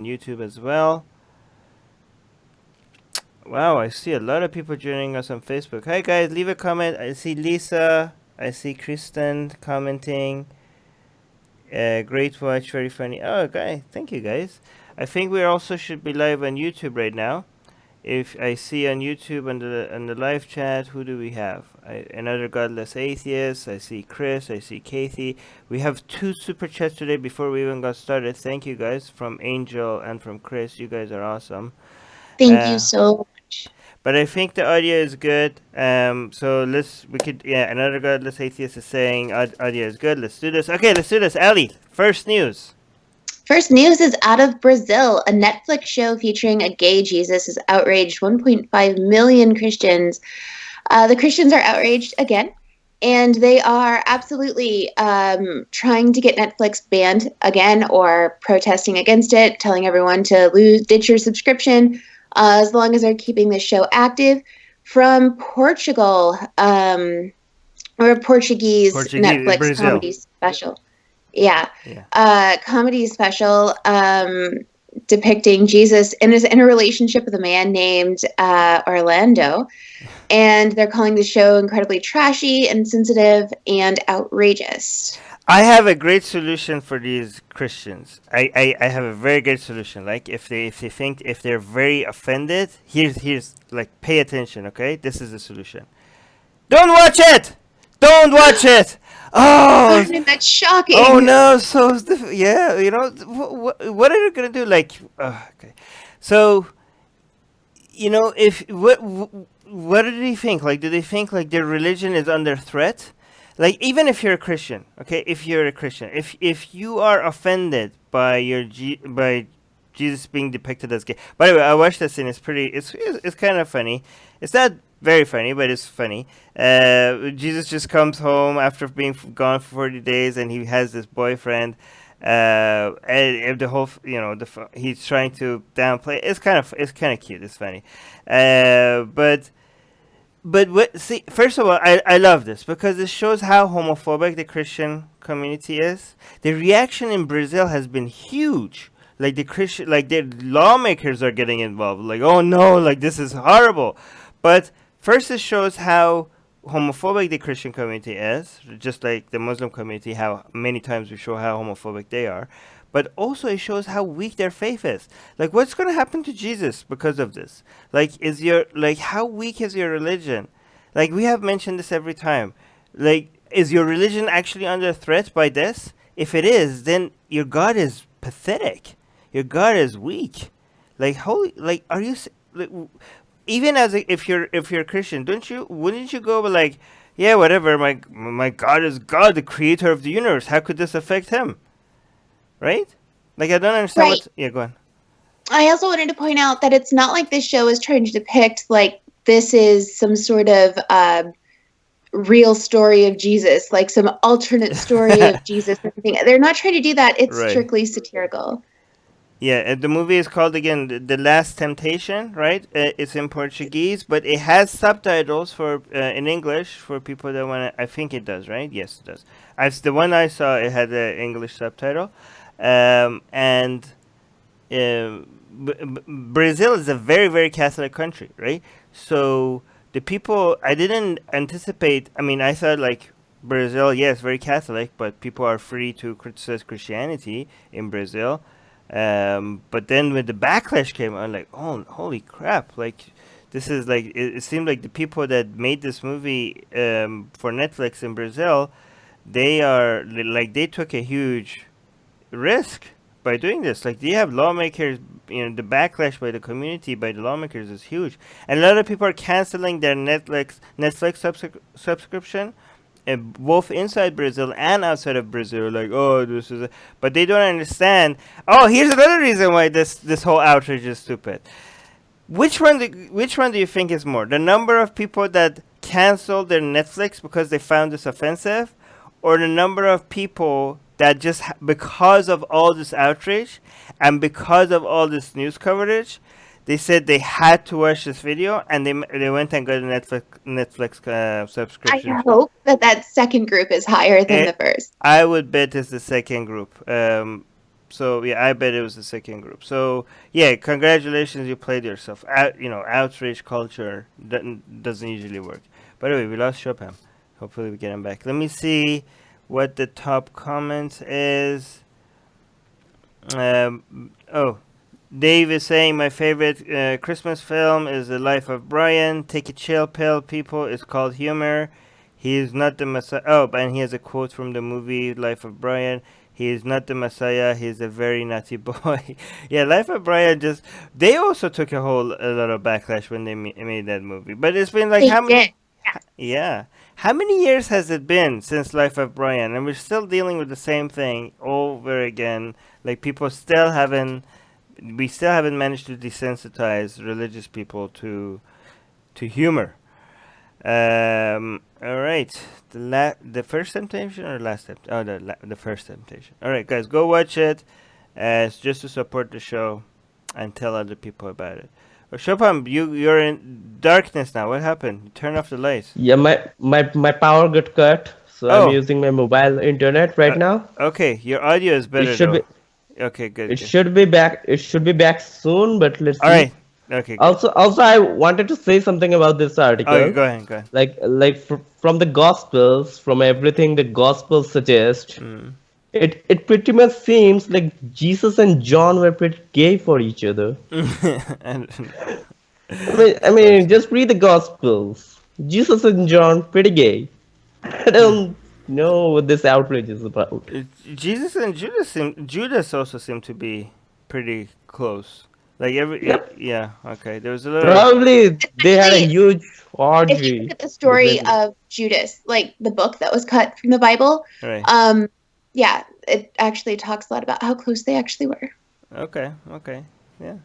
YouTube as well. Wow, I see a lot of people joining us on Facebook. Hi guys, leave a comment. I see Lisa, I see Kristen commenting. Great watch, very funny. Oh, okay, thank you guys. I think we also should be live on YouTube right now. If I see on YouTube on the live chat, who do we have? Another godless atheist. I see Chris. I see Kathy. We have 2 super chats today before we even got started. Thank you guys from Angel and from Chris. You guys are awesome. Thank you Uh, so much. but I think the audio is good. So another godless atheist is saying audio is good. Let's do this. Okay, let's do this. Ali, first news. First news is out of Brazil. A Netflix show featuring a gay Jesus has outraged 1.5 million Christians. The Christians are outraged again, and they are absolutely trying to get Netflix banned again or protesting against it, telling everyone to ditch your subscription as long as they're keeping the show active. From Portugal, or a Portuguese Portuguese, Netflix Brazil. comedy special. Yeah. Yeah. Comedy special depicting Jesus in a relationship with a man named Orlando. And they're calling the show incredibly trashy, insensitive, and outrageous. I have a great solution for these Christians. I have a very great solution. Like if they're very offended, here's like pay attention, okay? This is the solution. Don't watch it. Don't watch it. Oh, That's oh shocking. no. So yeah, what are you gonna do? Like, okay. So if what do they think? Like, do they think like their religion is under threat? Like, even if you're a Christian, okay, if you're a Christian, if you are offended by by Jesus being depicted as gay. By the way, I watched that scene. It's kind of funny. It's not very funny, but it's funny. Jesus just comes home after being gone for 40 days, and he has this boyfriend. And the whole, he's trying to downplay. It's kind of cute. It's funny, but see, first of all, I love this because it shows how homophobic the Christian community is. The reaction in Brazil has been huge. Like the lawmakers are getting involved. Like, oh no, like this is horrible. But first, it shows how homophobic the Christian community is, just like the Muslim community. How many times we show how homophobic they are, but also it shows how weak their faith is. Like, what's going to happen to Jesus because of this? How weak is your religion? Like, we have mentioned this every time. Like, is your religion actually under threat by this? If it is, then your God is pathetic. Your God is weak. Like, holy, like, are you like, even if you're a Christian, wouldn't you go like, yeah, whatever, my God is God, the creator of the universe. How could this affect him? Right? Like, I don't understand Right. what's. Yeah, go on. I also wanted to point out that it's not like this show is trying to depict like this is some sort of real story of Jesus, like some alternate story of Jesus or something. They're not trying to do that. It's Right. strictly satirical. Yeah, the movie is called again The Last Temptation, right? It's in Portuguese, but it has subtitles for in English for people that want to. I think it does, right? Yes, it does. The one I saw, it had an English subtitle, and Brazil is a very very Catholic country, right? So the people, I didn't anticipate. I mean, I thought like Brazil, yes, very Catholic, but people are free to criticize Christianity in Brazil. But then when the backlash came, I'm like, oh, holy crap! Like, this is like it seemed like the people that made this movie for Netflix in Brazil, they took a huge risk by doing this. Like, they have lawmakers. The backlash by the community, by the lawmakers, is huge, and a lot of people are canceling their Netflix subscription, both inside Brazil and outside of Brazil. Like, oh, this is, but they don't understand. Oh, here's another reason why this whole outrage is stupid. Which one do you think is more? The number of people that canceled their Netflix because they found this offensive, or the number of people that just because of all this outrage and because of all this news coverage, they said they had to watch this video and they went and got a Netflix I subscription. hope that second group is higher than Eh, the first. I would bet it's the second group. So yeah, I bet it was the second group. So yeah, congratulations, you played yourself. Outrage culture doesn't usually work. By the way, we lost Chopin. Hopefully we get him back. Let me see what the top comment is. Oh, Dave is saying my favorite Christmas film is The Life of Brian. Take a chill pill, people. It's called humor. He is not the Messiah. Oh, and he has a quote from the movie Life of Brian. He is not the Messiah. He is a very naughty boy. Yeah, Life of Brian just. They also took a lot of backlash when they made that movie. But it's been like They how did. many? Yeah. How many years has it been since Life of Brian? And we're still dealing with the same thing over again. Like we still haven't managed to desensitize religious people to humor. All right. The first temptation or last temptation? Oh, the first temptation. All right, guys, go watch it. It's just to support the show and tell other people about it. Oh, Chopin, you're in darkness now. What happened? Turn off the lights. Yeah, my power got cut, so I'm Oh, using my mobile internet right uh, now. okay. Your audio is It better should though. be Okay, good, it good. should be back. It should be back soon, but let's All see. right. Okay, good. Also, I wanted to say something about this Okay, article. go ahead, go ahead. From the Gospels, from everything the Gospels suggest, Mm. it pretty much seems like Jesus and John were pretty gay for each other. And I of mean, course. just read the Gospels. Jesus and John, pretty gay. I don't know what this outrage is about. Jesus and Judas also seem to be pretty close. Like Yep, yeah, okay. There was a little probably they had a Especially huge if you look orgy at the story between. of Judas, like the book that was cut from the Bible, right. um, yeah, it actually talks a lot about how close they actually were. Okay, okay. Yeah.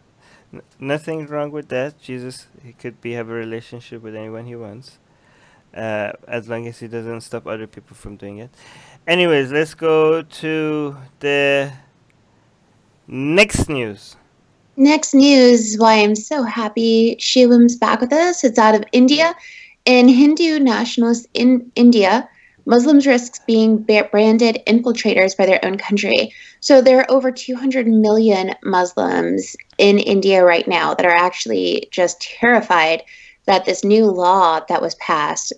Nothing wrong with that. Jesus, he could have a relationship with anyone he wants. As long as he doesn't stop other people from doing it. Anyways, let's go to the next news. Next news, why I'm so happy Shilam's back with us. It's out of India. In Hindu-nationalist India, Muslims risk being branded infiltrators by their own country. So there are over 200 million Muslims in India right now that are actually just terrified that this new law that was passed,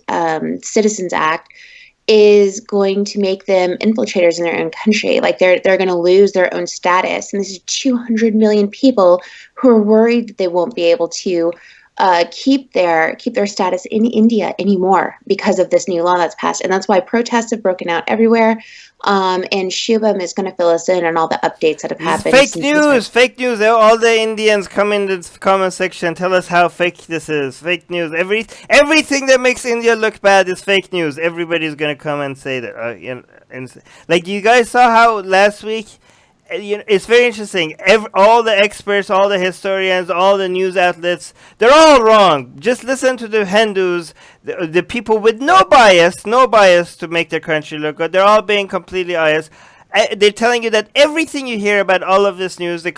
Citizens Act, is going to make them infiltrators in their own country. Like they're going to lose their own status, and this is 200 million people who are worried that they won't be able to keep their status in India anymore because of this new law that's passed, and that's why protests have broken out everywhere. And Shubham is going to fill us in on all the updates that have This is happened fake since we started. news, fake news. All the Indians come in the comment section, tell us how fake this is. Fake news. Everything that makes India look bad is fake news. Everybody's gonna come and say that. Like you guys saw how last week. It's very interesting. All the experts, all the historians, all the news outlets, they're all wrong. Just listen to the Hindus, the people with no bias to make their country look good. They're all being completely biased. They're telling you that everything you hear about all of this news, the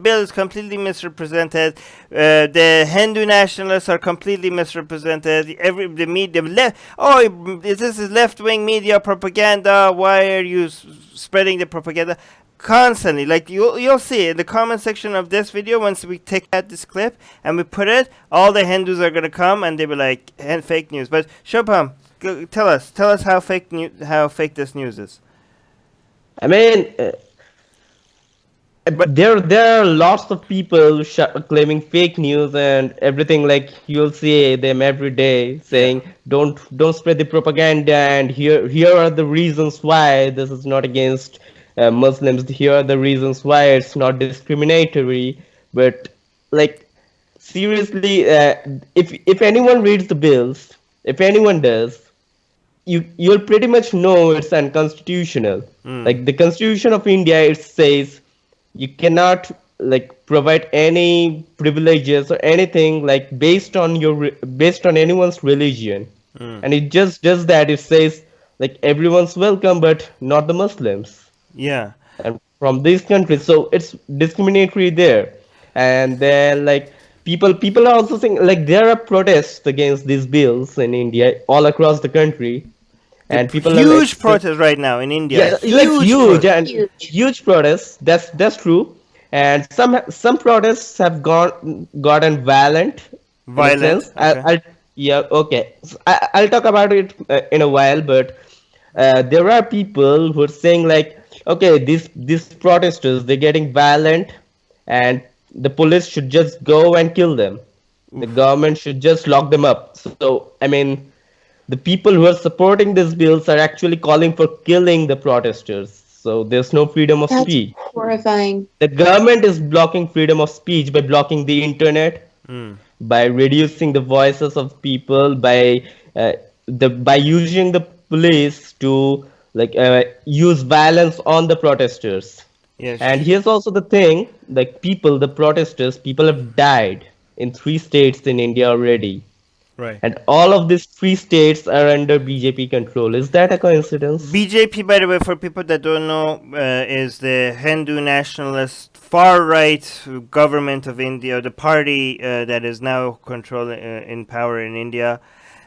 bill is completely misrepresented. The Hindu nationalists are completely misrepresented. The media left. Oh, this is left-wing media propaganda. Why are you spreading the propaganda? Constantly, like you'll see in the comment section of this video, once we take out this clip and we put it, all the Hindus are gonna come and they be like fake news. But Shobham, tell us how fake this news is. I mean, But there are lots of people claiming fake news and everything. Like you'll see them every day yeah, saying, "Don't spread the propaganda." And here are the reasons why this is not against Muslims. Here are the reasons why it's not discriminatory. But like seriously, if anyone reads the bills, if anyone does, you'll pretty much know it's unconstitutional. mm, Like the Constitution of India, it says you cannot like provide any privileges or anything like based on anyone's religion, mm, and it just does that. It says like everyone's welcome, but not the Muslims yeah, and from these countries. So it's discriminatory there. And then like people are also saying like there are protests against these bills in India all across the country, and people are like Huge protest right now in India. yeah, like Huge huge protest. and Huge. huge protests. That's true. And some protests have gotten violent in a Violent. sense. Okay. I'll yeah, okay. So I'll talk about it in a while, but there are people who are saying like, okay, these protesters they're getting violent, and the police should just go and kill them. The Oof. government should just lock them up. So I mean, the people who are supporting these bills are actually calling for killing the protesters. So there's no freedom of That's speech. horrifying. The government is blocking freedom of speech by blocking the internet, Mm. by reducing the voices of people, uh, by using the police to use violence on the protesters. Yes. And here's also the thing: like the protesters, people have died in 3 states in India already. Right. And all of these 3 states are under BJP control. Is that a coincidence? BJP, by the way, for people that don't know, is the Hindu-nationalist far-right government of India, the party that is now controlling in power in India.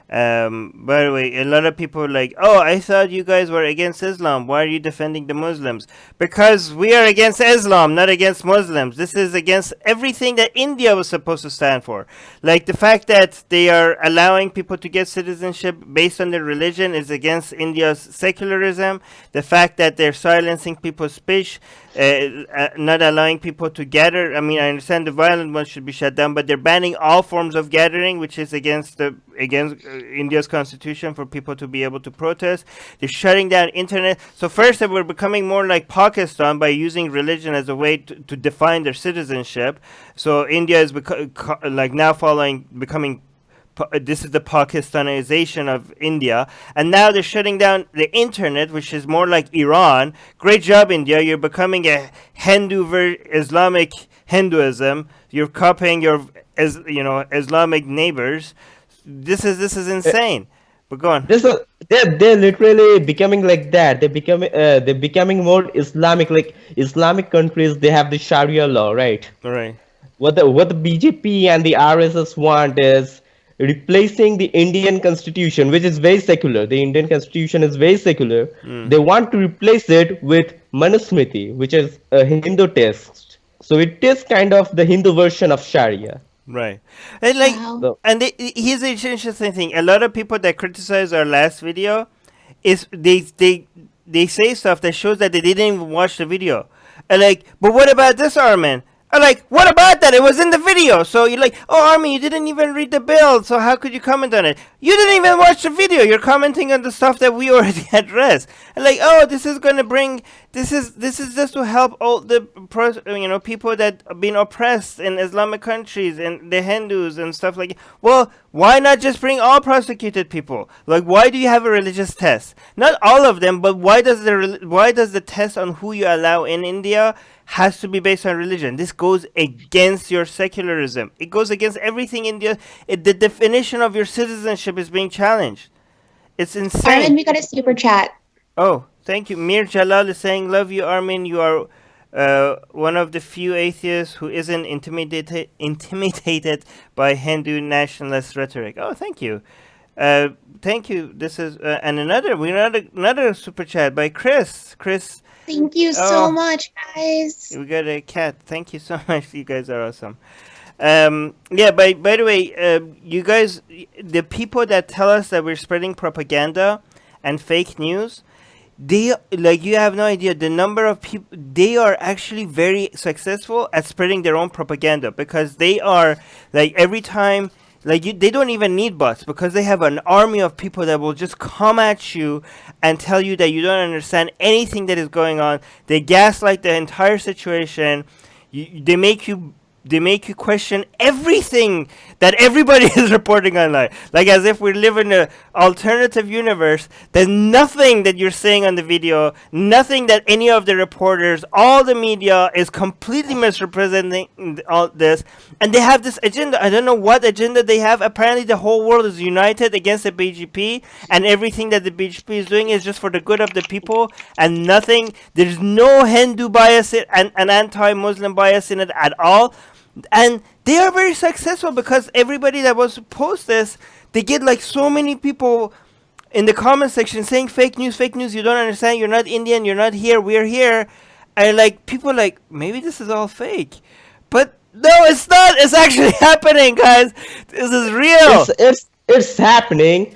By the way, a lot of people are like, oh, I thought you guys were against Islam. Why are you defending the Muslims? Because we are against Islam, not against Muslims. This is against everything that India was supposed to stand for. Like the fact that they are allowing people to get citizenship based on their religion is against India's secularism. The fact that they're silencing people's speech, not allowing people to gather. I mean, I understand the violent ones should be shut down, but they're banning all forms of gathering, which is against India's constitution for people to be able to protest. They're shutting down internet. So first, they were becoming more like Pakistan by using religion as a way to define their citizenship. So India is now becoming. This is the Pakistanization of India, and now they're shutting down the internet, which is more like Iran. Great job, India. You're becoming a Islamic Hinduism. You're copying your Islamic neighbors. This is insane. But go on. They're literally becoming like that. They're becoming more Islamic. Like Islamic countries, they have the Sharia law, right? All right. What the BJP and the RSS want is replacing the Indian constitution, which is very secular. The Indian constitution is very secular. They want to replace it with Manusmriti, which is a Hindu text. So it is kind of the Hindu version of Sharia. Right. And like, Wow. So and here's the interesting thing. A lot of people that criticize our last video is they say stuff that shows that they didn't even watch the video. And like, but what about this, Armin? I'm like, what about that? It was in the video. So you're like, oh, Armin, you didn't even read the bill. So how could you comment on it? You didn't even watch the video. You're commenting on the stuff that we already addressed. And like, oh, this is going to bring, this is just to help all the people that are being oppressed in Islamic countries and the Hindus and stuff like. Well, why not just bring all prosecuted people? Like, why do you have a religious test? Not all of them, but why does the test on who you allow in India has to be based on religion? This goes against your secularism. It goes against everything India. The definition of your citizenship is being challenged. It's insane. Armin, we got a super chat. Oh, thank you. Mir Jalal is saying, love you, Armin. You are one of the few atheists who isn't intimidated by Hindu nationalist rhetoric. Oh, thank you. Thank you. This is and another super chat by Chris. Chris, Thank you Oh. so much, guys. we got a cat. Thank you so much. You guys are awesome. Yeah. By the way, you guys, the people that tell us that we're spreading propaganda and fake news, they you have no idea the number of people. They are actually very successful at spreading their own propaganda because they are every time. They don't even need bots because they have an army of people that will just come at you and tell you that you don't understand anything that is going on. They gaslight the entire situation. They make you question everything that everybody is reporting online. Like as if we live in an alternative universe. There's nothing that you're saying on the video, nothing that any of the reporters, all the media is completely misrepresenting all this. And they have this agenda. I don't know what agenda they have. Apparently the whole world is united against the BGP and everything that the BGP is doing is just for the good of the people and nothing. There's no Hindu bias and anti-Muslim bias in it at all. And they are very successful because everybody that wants to post this, they get so many people in the comment section saying fake news, you don't understand, you're not Indian, you're not here, we're here. And like people like maybe this is all fake. But no, it's not. It's actually happening, guys. This is real. It's happening.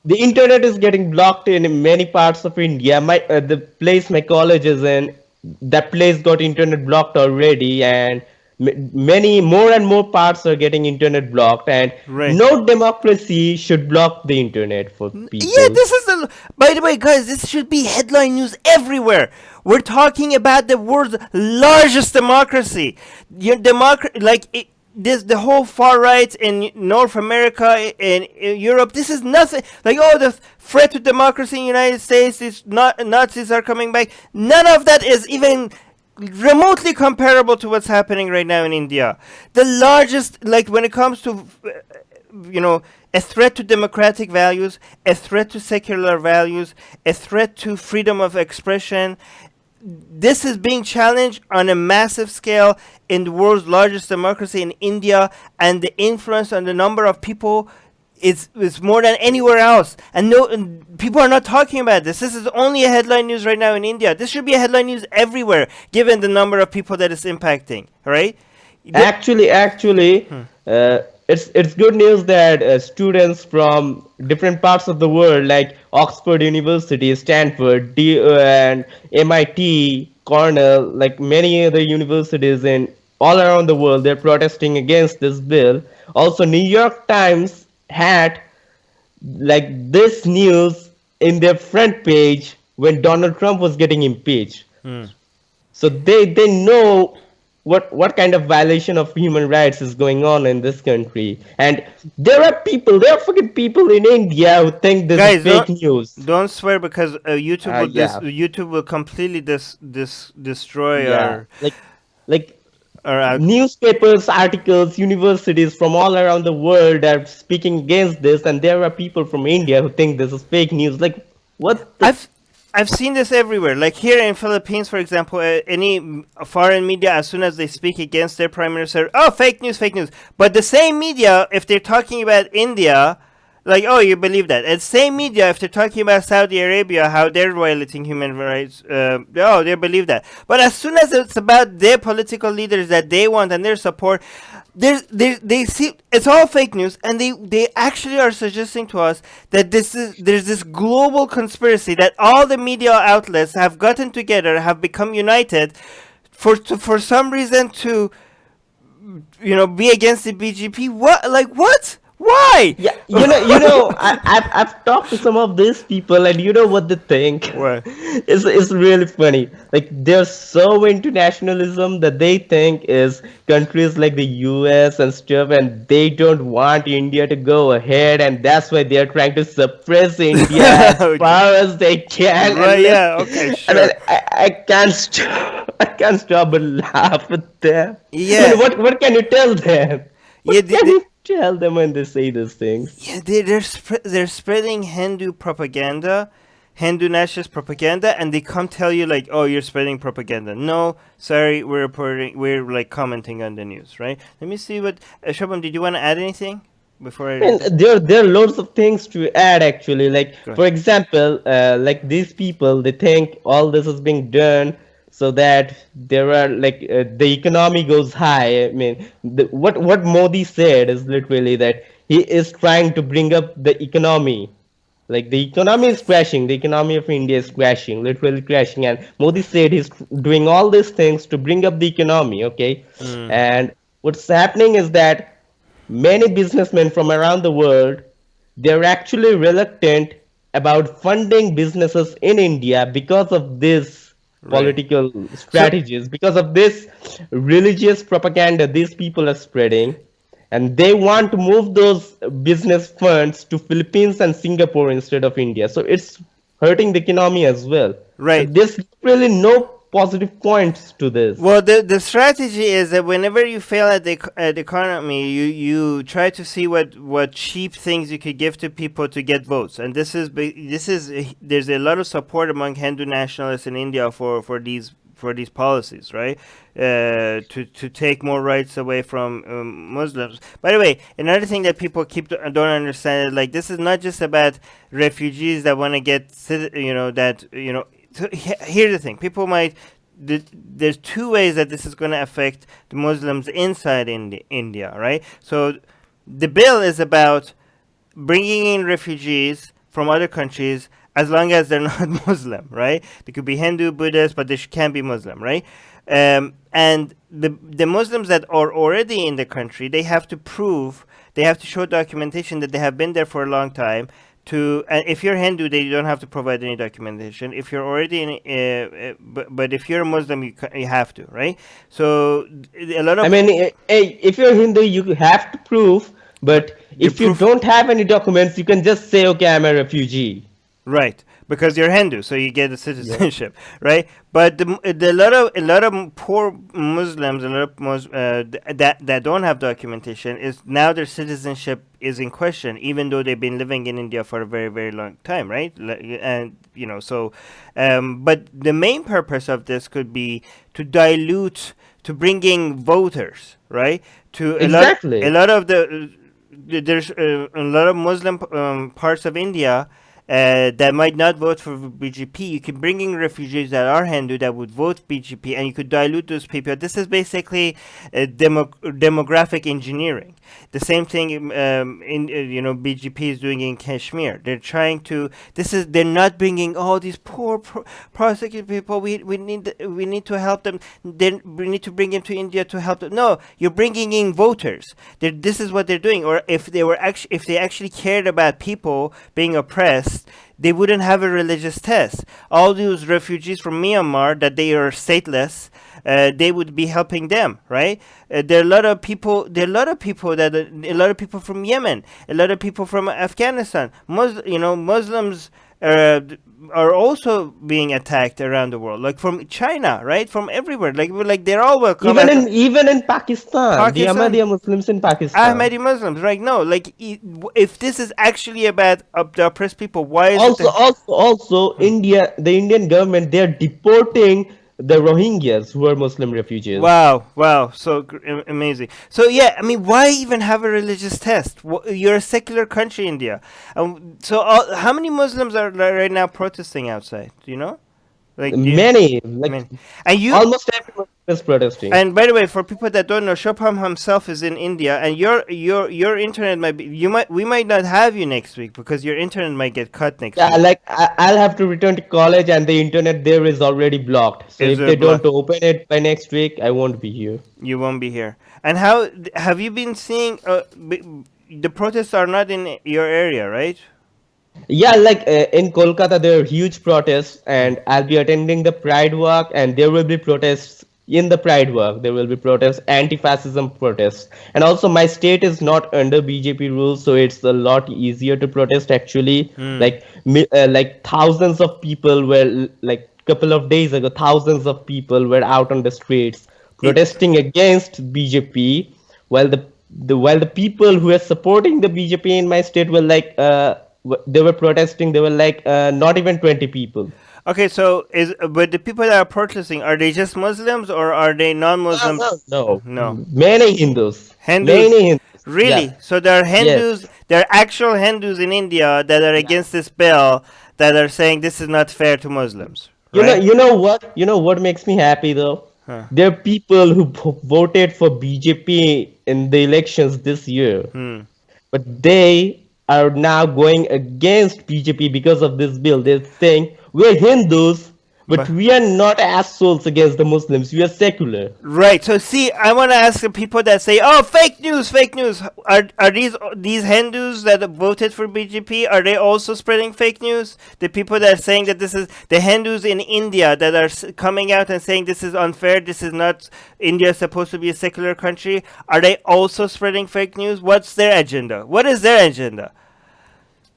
The internet is getting blocked in many parts of India. The place my college is in, that place got internet blocked already, and many more and more parts are getting internet blocked. And Right. no democracy should block the internet for people. Yeah, this is the. By the way, guys, this should be headline news everywhere. We're talking about the world's largest democracy. Your this the whole far right in North America, in Europe. This is nothing. Like, oh, the threat to democracy in the United States is not Nazis are coming back. None of that is even remotely comparable to what's happening right now in India. The largest, like when it comes to, a threat to democratic values, a threat to secular values, a threat to freedom of expression. This is being challenged on a massive scale in the world's largest democracy in India, and the influence on the number of people is more than anywhere else. And people are not talking about this. This is only a headline news right now in India. This should be a headline news everywhere, given the number of people that it's impacting, right? Actually, it's good news that students from different parts of the world, like Oxford University, Stanford, and MIT, Cornell, like many other universities in all around the world, they're protesting against this bill. Also, New York Times had like this news in their front page when Donald Trump was getting impeached. So they know what kind of violation of human rights is going on in this country. And there are fucking people in India who think this Guys, is fake news. Don't swear, because YouTube will completely destroy our Newspapers, articles, universities from all around the world are speaking against this, and there are people from India who think this is fake news. Like, what the I've seen this everywhere. Like here in Philippines, for example, any foreign media, as soon as they speak against their prime minister, oh, fake news, fake news. But the same media, if they're talking about India, like, oh, you believe that. And same media, if they're talking about Saudi Arabia, how they're violating human rights, oh, they believe that. But as soon as it's about their political leaders that they want and their support, they see it's all fake news, and they actually are suggesting to us that there's this global conspiracy that all the media outlets have gotten together, have become united for some reason to be against the BGP. What? Why? Yeah, I've talked to some of these people, and you know what they think. What? It's really funny. Like, they're so into nationalism that they think is countries like the US and stuff, and they don't want India to go ahead, and that's why they're trying to suppress India as far as they can. Right? Yeah. Okay. Sure. And I can't stop. I can't stop but laugh at them. Yeah. I mean, what can you tell them? Yeah. What can you tell them when they say these things? Yeah, they're spreading Hindu propaganda, Hindu-nationalist propaganda, and they come tell you like, oh, you're spreading propaganda. No, sorry, we're like commenting on the news, right? Let me see what Shobham, did you want to add anything before I? There are loads of things to add actually. Like, for example, like these people, they think all this is being done so that there are the economy goes high. I mean, what Modi said is literally that he is trying to bring up the economy. Like, the economy is crashing. The economy of India is crashing, literally crashing. And Modi said he's doing all these things to bring up the economy, okay? And what's happening is that many businessmen from around the world, they're actually reluctant about funding businesses in India because of this political strategies, because of this religious propaganda these people are spreading, and they want to move those business funds to Philippines and Singapore instead of India. So it's hurting the economy as well. Right. So there's really no positive points to this. Well, the strategy is that whenever you fail at the economy, you try to see what cheap things you could give to people to get votes, and this is there's a lot of support among Hindu nationalists in India for these for these policies, right? To take more rights away from Muslims. By the way, another thing that people don't understand is, like, this is not just about refugees that want to get so here's the thing: people might. There's two ways that this is going to affect the Muslims inside India, right? So the bill is about bringing in refugees from other countries as long as they're not Muslim, right? They could be Hindu, Buddhist, but they can't be Muslim, right? And the Muslims that are already in the country, they have to show documentation that they have been there for a long time. If you're Hindu, they don't have to provide any documentation. If you're already in, but if you're a Muslim, you have to, right? So a lot of I mean, if you're Hindu, you have to prove. But if you don't have any documents, you can just say, okay, I'm a refugee. Right, because you're Hindu, so you get a citizenship, right? But a lot of poor Muslims, a lot of that don't have documentation, is now their citizenship is in question, even though they've been living in India for a very, very long time, right? And but the main purpose of this could be to dilute, to bring in voters, right? Exactly. There's a lot of Muslim parts of India that might not vote for BJP. You can bring in refugees that are Hindu that would vote BJP, and you could dilute those people. This is basically demographic engineering. The same thing BJP is doing in Kashmir. They're trying to. They're not bringing all these poor prosecuted people. We need to help them. Then we need to bring them to India to help them. No, you're bringing in voters. This is what they're doing. Or if they actually cared about people being oppressed, they wouldn't have a religious test. All those refugees from Myanmar that they are stateless, they would be helping them, right? There are a lot of people. A lot of people from Yemen, a lot of people from Afghanistan. Muslims are also being attacked around the world, like from China, right? From everywhere, like they're all welcome. Even in Pakistan, the Ahmadiyya Muslims in Pakistan. Ahmadi Muslims, right? No, like if this is actually about the oppressed people, why is also India, the Indian government, they're deporting the Rohingyas who are Muslim refugees. Wow, so amazing. So yeah, I mean, why even have a religious test? You're a secular country, India. So how many Muslims are right now protesting outside? Do you know? Many, almost everyone is protesting. And by the way, for people that don't know, Shobham himself is in India, and your internet might be. We might not have you next week because your internet might get cut next week. Yeah, like I'll have to return to college, and the internet there is already blocked. So if they don't open it by next week, I won't be here. You won't be here. And how have you been seeing? The protests are not in your area, right? Yeah, like in Kolkata, there are huge protests, and I'll be attending the Pride Walk, and there will be protests in the Pride Walk. There will be protests, anti-fascism protests, and also my state is not under BJP rules, so it's a lot easier to protest. Actually, like thousands of people were like couple of days ago, thousands of people were out on the streets protesting against BJP, while the people who are supporting the BJP in my state were like they were protesting. They were like not even 20 people. Okay, so but the people that are protesting, are they just Muslims or are they non-Muslims? No. Many Hindus. Many Hindus. Really? Yeah. So there are Hindus. Yes. There are actual Hindus in India that are against this bill, that are saying this is not fair to Muslims. Right? You know what makes me happy though? There are people who voted for BJP in the elections this year, but they are now going against BJP because of this bill. They're saying we're Hindus, but we are not assholes against the Muslims. We are secular. Right. So see, I want to ask the people that say, "Oh, fake news, fake news." Are these Hindus that have voted for BJP? Are they also spreading fake news? The people that are saying that this is the Hindus in India that are coming out and saying this is unfair. This is not, India is supposed to be a secular country. Are they also spreading fake news? What's their agenda? What is their agenda?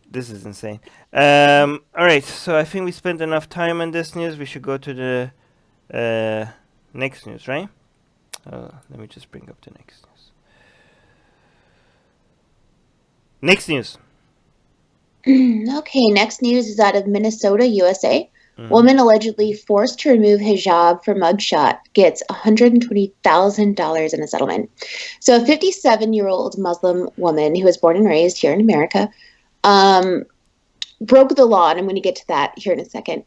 This is insane. All right, so I think we spent enough time on this news. We should go to the next news, right? Let me just bring up the next news. Next news. Okay, next news is out of Minnesota, USA. Woman allegedly forced to remove hijab for mugshot gets $120,000 in a settlement. So a 57-year-old Muslim woman who was born and raised here in America broke the law, and I'm going to get to that here in a second.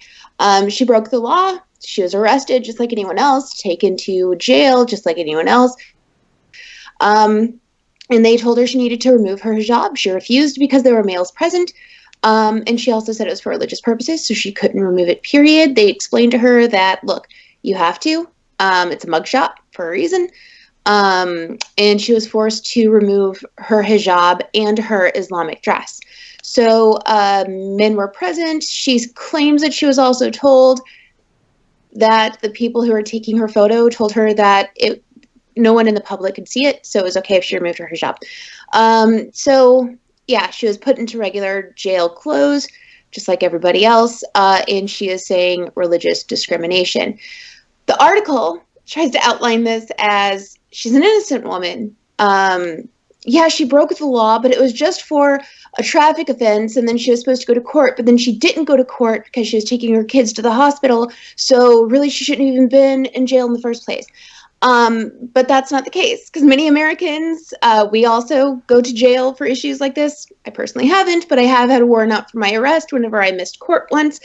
She broke the law. She was arrested just like anyone else, taken to jail just like anyone else. And they told her she needed to remove her hijab. She refused because there were males present. And she also said it was for religious purposes, so she couldn't remove it, period. They explained to her that, look, you have to. It's a mugshot for a reason. And she was forced to remove her hijab and her Islamic dress. So men were present. She claims that she was also told that the people who were taking her photo told her that no one in the public could see it, so it was okay if she removed her hijab. So yeah, she was put into regular jail clothes, just like everybody else, and she is saying religious discrimination. The article tries to outline this as she's an innocent woman. Yeah, she broke the law, but it was just for a traffic offense, and then she was supposed to go to court, but then she didn't go to court because she was taking her kids to the hospital, so really she shouldn't have even been in jail in the first place. But that's not the case, because many Americans, we also go to jail for issues like this. I personally haven't, but I have had a warrant out for my arrest whenever I missed court once.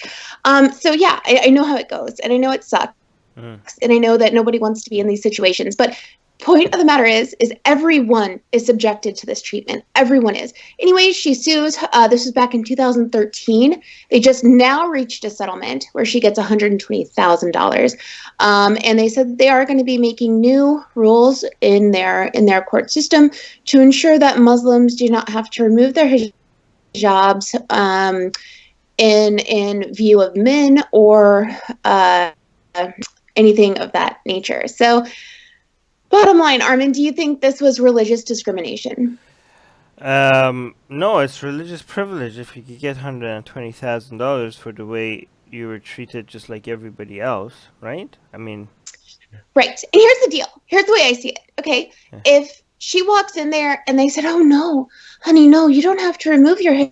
So yeah, I know how it goes, and I know it sucks, and I know that nobody wants to be in these situations, but point of the matter is everyone is subjected to this treatment. Everyone is. Anyway, she sues. This was back in 2013. They just now reached a settlement where she gets $120,000. And they said they are going to be making new rules in their court system to ensure that Muslims do not have to remove their hijabs in view of men or anything of that nature. So, bottom line, Armin, do you think this was religious discrimination? No, it's religious privilege. If you could get $120,000 for the way you were treated just like everybody else, right? I mean... Right. And here's the deal. Here's the way I see it, okay? Yeah. If she walks in there and they said, oh, no, honey, no, you don't have to remove your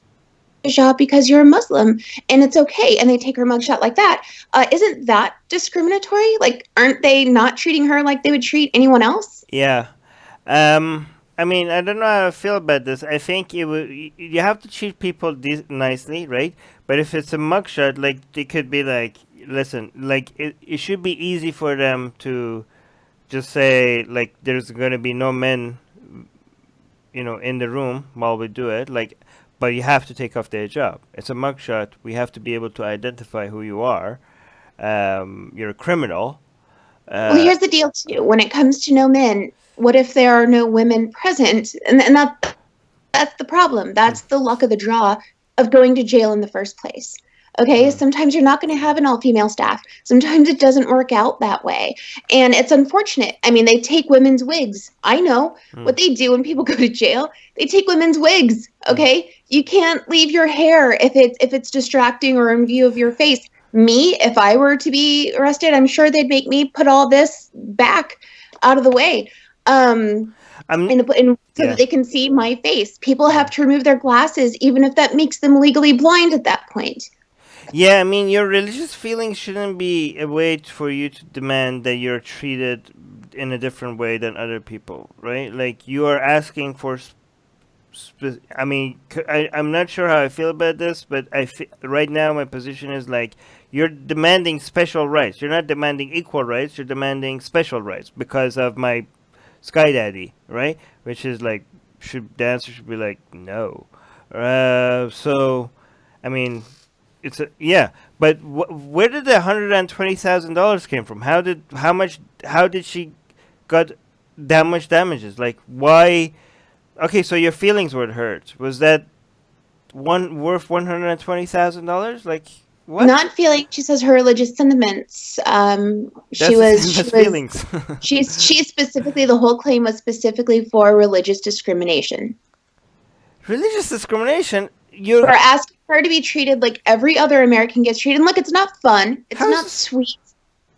hijab because you're a Muslim and it's okay, and they take her mugshot like that, isn't that discriminatory? Like, aren't they not treating her like they would treat anyone else? Yeah. I mean, I don't know how I feel about this. I think you have to treat people nicely, right? But if it's a mugshot, like, they could be like, listen, like, it should be easy for them to just say, like, there's going to be no men, in the room while we do it, like, but you have to take off the hijab. It's a mugshot. We have to be able to identify who you are. You're a criminal. Well, here's the deal, too. When it comes to no men, what if there are no women present? And that's the problem. That's the luck of the draw of going to jail in the first place. Okay, sometimes you're not going to have an all-female staff. Sometimes it doesn't work out that way. And it's unfortunate. I mean, they take women's wigs. I know what they do when people go to jail. They take women's wigs, okay? You can't leave your hair if it's distracting or in view of your face. Me, if I were to be arrested, I'm sure they'd make me put all this back out of the way. So that they can see my face. People have to remove their glasses, even if that makes them legally blind at that point. Yeah, I mean, your religious feelings shouldn't be a way for you to demand that you're treated in a different way than other people, right? Like, you are asking for... I'm not sure how I feel about this, but right now my position is like, you're demanding special rights. You're not demanding equal rights. You're demanding special rights because of my Sky Daddy, right? Which is like, the answer should be like, no. So, I mean... but where did the $120,000 came from? How did she got that much damages? Like, why? Okay, so your feelings were hurt. Was that worth $120,000? Like, what? Not feeling. She says her religious sentiments. Feelings. She specifically, the whole claim was specifically for religious discrimination. Religious discrimination. For asking her to be treated like every other American gets treated. And look, it's not fun. It's not sweet.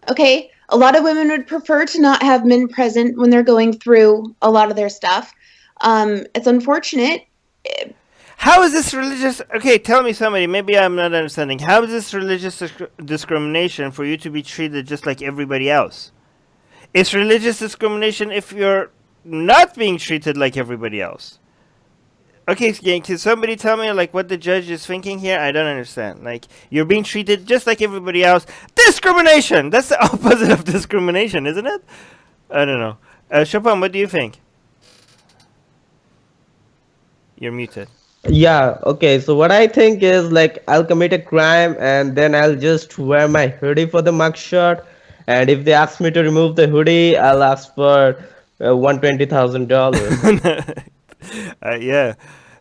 Okay? A lot of women would prefer to not have men present when they're going through a lot of their stuff. It's unfortunate. How is this religious? Okay, tell me somebody. Maybe I'm not understanding. How is this religious discrimination for you to be treated just like everybody else? It's religious discrimination if you're not being treated like everybody else. Okay, can somebody tell me like what the judge is thinking here? I don't understand. Like you're being treated just like everybody else. Discrimination. That's the opposite of discrimination, isn't it? I don't know. Chopin, what do you think? You're muted. Yeah, okay. So what I think is like I'll commit a crime and then I'll just wear my hoodie for the mugshot. And if they ask me to remove the hoodie, I'll ask for $120,000. Yeah,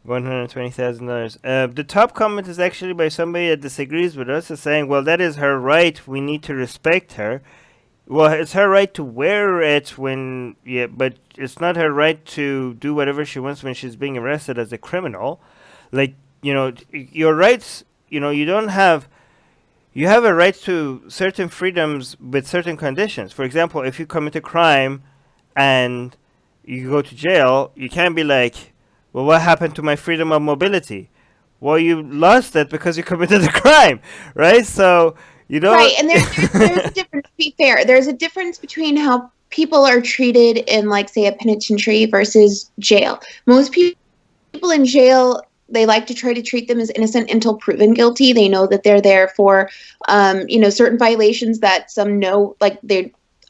$120,000. The top comment is actually by somebody that disagrees with us, is saying, "Well, that is her right. We need to respect her. Well, it's her right to wear it when, yeah, but it's not her right to do whatever she wants when she's being arrested as a criminal. Like, your rights. You don't have." You have a right to certain freedoms with certain conditions. For example, if you commit a crime and you go to jail, you can't be like, well, what happened to my freedom of mobility? Well, you lost it because you committed a crime, right? So you don't. Right, and there's a difference. To be fair, there's a difference between how people are treated in, like, say, a penitentiary versus jail. Most people in jail, they like to try to treat them as innocent until proven guilty. They know that they're there for, certain violations that some know, like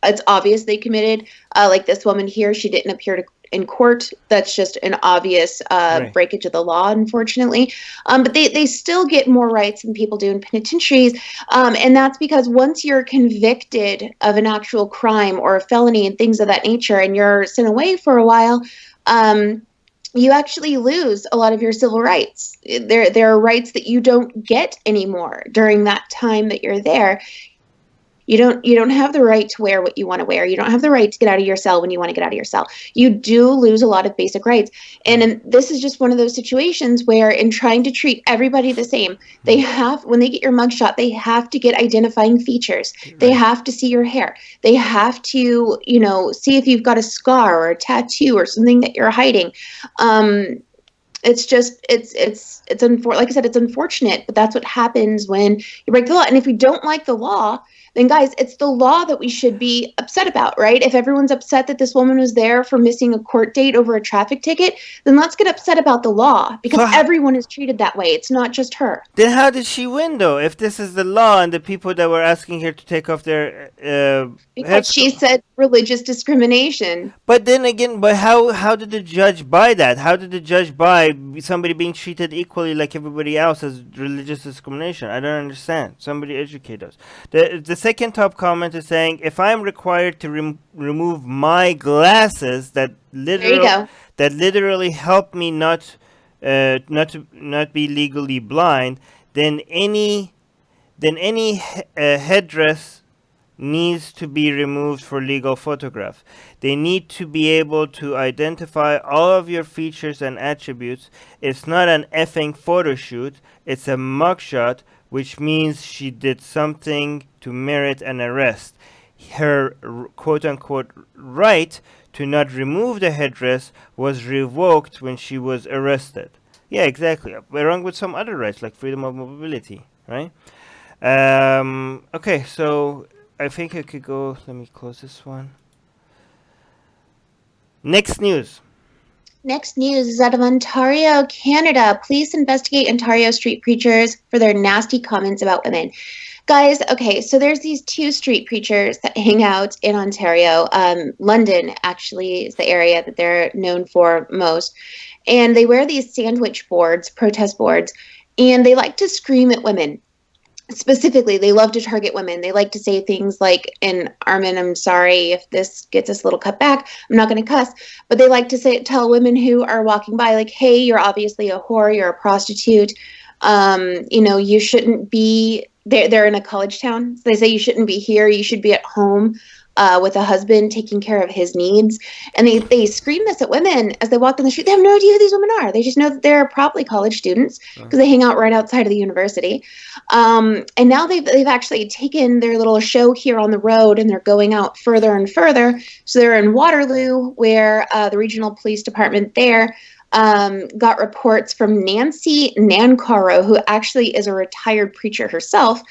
it's obvious they committed. Like this woman here, she didn't appear in court. That's just an obvious Right. breakage of the law, unfortunately. But they still get more rights than people do in penitentiaries. And that's because once you're convicted of an actual crime or a felony and things of that nature, and you're sent away for a while, you actually lose a lot of your civil rights. There are rights that you don't get anymore during that time that you're there. You don't have the right to wear what you want to wear. You don't have the right to get out of your cell when you want to get out of your cell. You do lose a lot of basic rights. And this is just one of those situations where, in trying to treat everybody the same, when they get your mugshot, they have to get identifying features. They have to see your hair. They have to, see if you've got a scar or a tattoo or something that you're hiding. It's just, like I said, it's unfortunate, but that's what happens when you break the law. And if you don't like the law, then guys, it's the law that we should be upset about, right? If everyone's upset that this woman was there for missing a court date over a traffic ticket, then let's get upset about the law, because everyone is treated that way. It's not just her. Then how did she win, though? If this is the law and the people that were asking her to take off their Because she said religious discrimination. But then again, how did the judge buy that? How did the judge buy somebody being treated equally like everybody else as religious discrimination? I don't understand. Somebody educate us. The second top comment is saying, if I'm required to remove my glasses that literally help me not be legally blind, then any headdress needs to be removed for legal photograph. They need to be able to identify all of your features and attributes. It's not an effing photo shoot, it's a mugshot, which means she did something to merit an arrest. Her quote-unquote right to not remove the headdress was revoked when she was arrested. Yeah, exactly. Along with some other rights like freedom of mobility, right? Okay, so I think I could go. Let me close this one. Next news. Next news is out of Ontario, Canada. Police investigate Ontario street preachers for their nasty comments about women. Guys, okay, so there's these two street preachers that hang out in Ontario. London, actually, is the area that they're known for most. And they wear these sandwich boards, protest boards, and they like to scream at women. Specifically, they love to target women. They like to say things like, and Armin, I'm sorry if this gets us a little cut back, I'm not going to cuss, but they like to tell women who are walking by, like, hey, you're obviously a whore, you're a prostitute, you shouldn't be, they're in a college town, so they say you shouldn't be here, you should be at home with a husband taking care of his needs. And they scream this at women as they walk down the street. They have no idea who these women are. They just know that they're probably college students because they hang out right outside of the university. And now they've actually taken their little show here on the road, and they're going out further and further. So they're in Waterloo, where the regional police department there got reports from Nancy Nancaro, who actually is a retired preacher herself.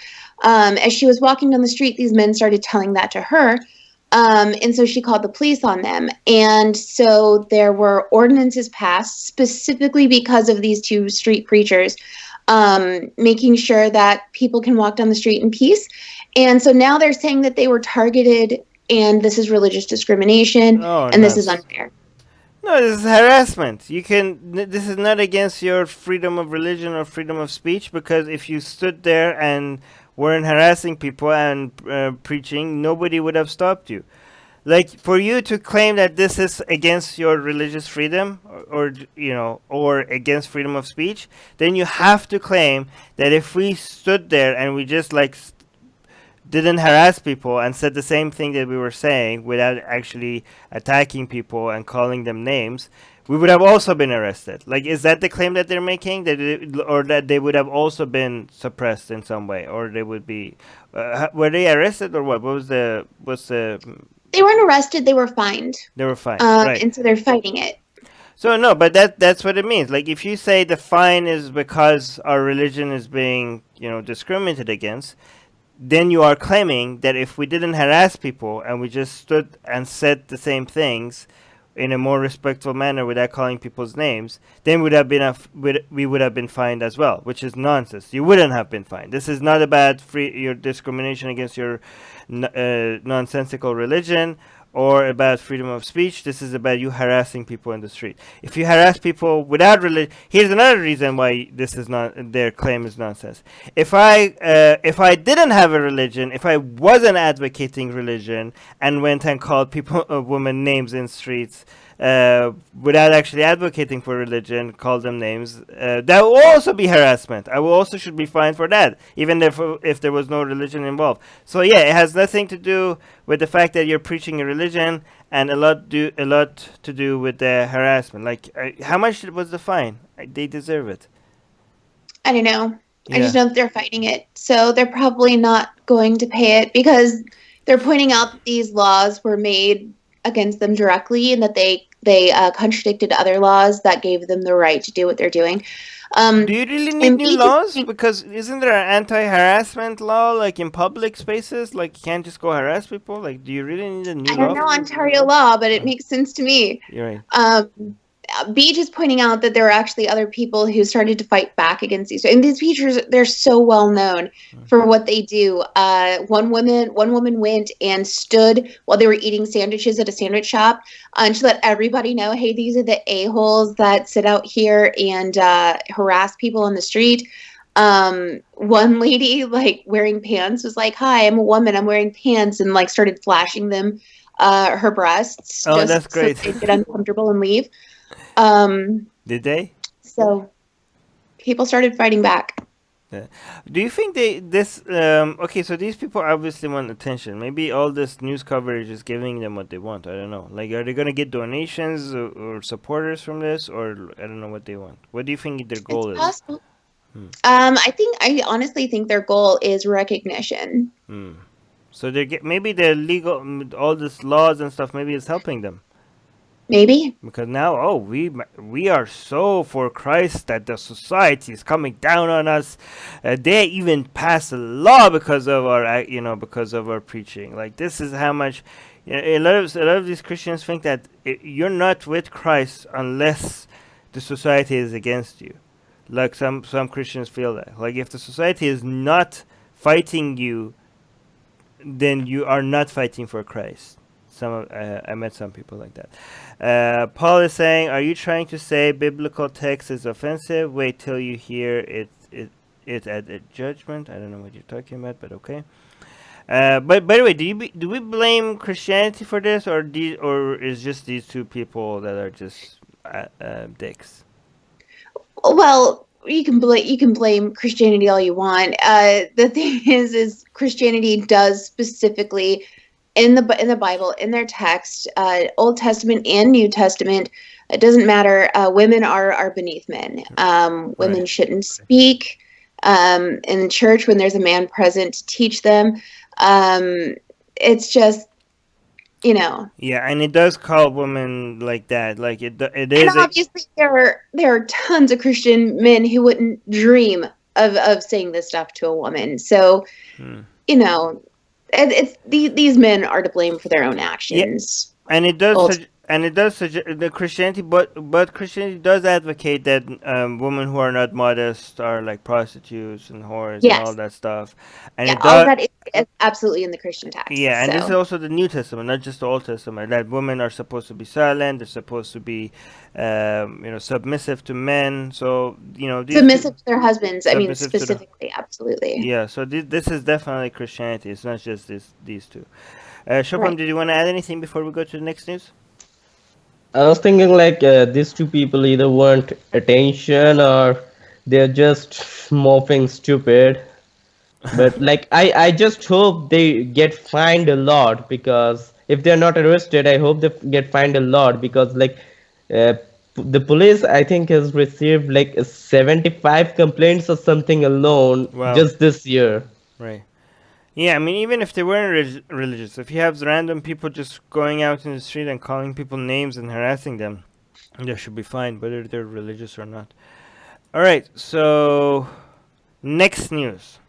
As she was walking down the street, these men started telling that to her. And so she called the police on them. And so there were ordinances passed specifically because of these two street preachers, making sure that people can walk down the street in peace. And so now they're saying that they were targeted and this is religious discrimination and this is unfair. No, this is harassment. This is not against your freedom of religion or freedom of speech, because if you stood there and weren't harassing people and preaching, nobody would have stopped you. Like, for you to claim that this is against your religious freedom or against freedom of speech, then you have to claim that if we stood there and we just didn't harass people and said the same thing that we were saying without actually attacking people and calling them names, we would have also been arrested. Like, is that the claim that they're making? Or that they would have also been suppressed in some way? Or they would be... were they arrested or what? What's the... They weren't arrested, they were fined. They were fined, right. And so they're fighting it. So no, but that's what it means. Like, if you say the fine is because our religion is being, discriminated against, then you are claiming that if we didn't harass people and we just stood and said the same things in a more respectful manner without calling people's names, then we would have been fined as well, which is nonsense. You wouldn't have been fined. This is not about your discrimination against your nonsensical religion or about freedom of speech. This is about you harassing people in the street. If you harass people without religion, here's another reason why this is not, their claim is nonsense. If I didn't have a religion, if I wasn't advocating religion and went and called people women names in streets without actually advocating for religion, call them names, that will also be harassment. I will also should be fined for that, even if there was no religion involved. So yeah, it has nothing to do with the fact that you're preaching a religion, and a lot to do with the harassment. Like, how much was the fine? They deserve it. I don't know. Yeah. I just know that they're fighting it, so they're probably not going to pay it because they're pointing out that these laws were made against them directly and that they contradicted other laws that gave them the right to do what they're doing. Do you really need new laws? Because isn't there an anti-harassment law, like in public spaces? Like, you can't just go harass people? Like, do you really need a new law? I don't know Ontario law, but it makes sense to me. You're right. Beach is pointing out that there are actually other people who started to fight back against these. And these preachers, they're so well known for what they do. One woman went and stood while they were eating sandwiches at a sandwich shop, and she let everybody know, hey, these are the a-holes that sit out here and harass people on the street. One lady, like, wearing pants was like, hi, I'm a woman, I'm wearing pants, and like started flashing them her breasts. Oh, just that's great. So they'd get uncomfortable and leave. Did they? So people started fighting back. Yeah. Do you think okay, so these people obviously want attention. Maybe all this news coverage is giving them what they want. I don't know. Like, are they going to get donations or supporters from this, or I don't know what they want? What do you think their goal is? Possible. I honestly think their goal is recognition. So maybe the legal, all these laws and stuff, maybe it's helping them. Maybe. Because now, we are so for Christ that the society is coming down on us. They even passed a law because of our preaching. Like, this is how much. A lot of these Christians think that you're not with Christ unless the society is against you. Like, some Christians feel that. Like, if the society is not fighting you, then you are not fighting for Christ. I met some people like that. Paul is saying, are you trying to say biblical text is offensive? Wait till you hear it at a judgment. I don't know what you're talking about, but okay. But by the way, do we blame Christianity for this, or is just these two people that are just dicks? Well, you can blame Christianity all you want. The thing is Christianity does specifically in the Bible, in their text, Old Testament and New Testament, it doesn't matter. Women are beneath men. Women shouldn't speak in church when there's a man present to teach them. It's just Yeah, and it does call women like that. Like it And is a obviously there are tons of Christian men who wouldn't dream of saying this stuff to a woman. So, hmm. it's these men are to blame for their own Yeah, actions. and it does Ultimately. and it does suggest the Christianity, but Christianity does advocate that women who are not modest are like prostitutes and whores and all Yes. that stuff, and Yeah, it all of does. that is absolutely in the Christian Yeah, texts. and this is So also the New Testament, not just the Old Testament. That women are supposed to be silent. They're supposed to be, submissive to men. So these two submissive to their husbands, I mean submissive to the. specifically, absolutely. Yeah, so this is definitely Christianity. It's not just these two. Shopam, Right. did you want to add anything before we go to the next news? I was thinking like these two people either want attention or they're just morphing stupid. But like I just hope they get fined a lot, because if they're not arrested, I hope they get fined a lot, because like uh, the police I think has received like 75 complaints or something alone Wow. just this year. Right. Yeah, I mean, even if they weren't religious, if you have random people just going out in the street and calling people names and harassing them, they should be fine, whether they're religious or not. All right, so next news.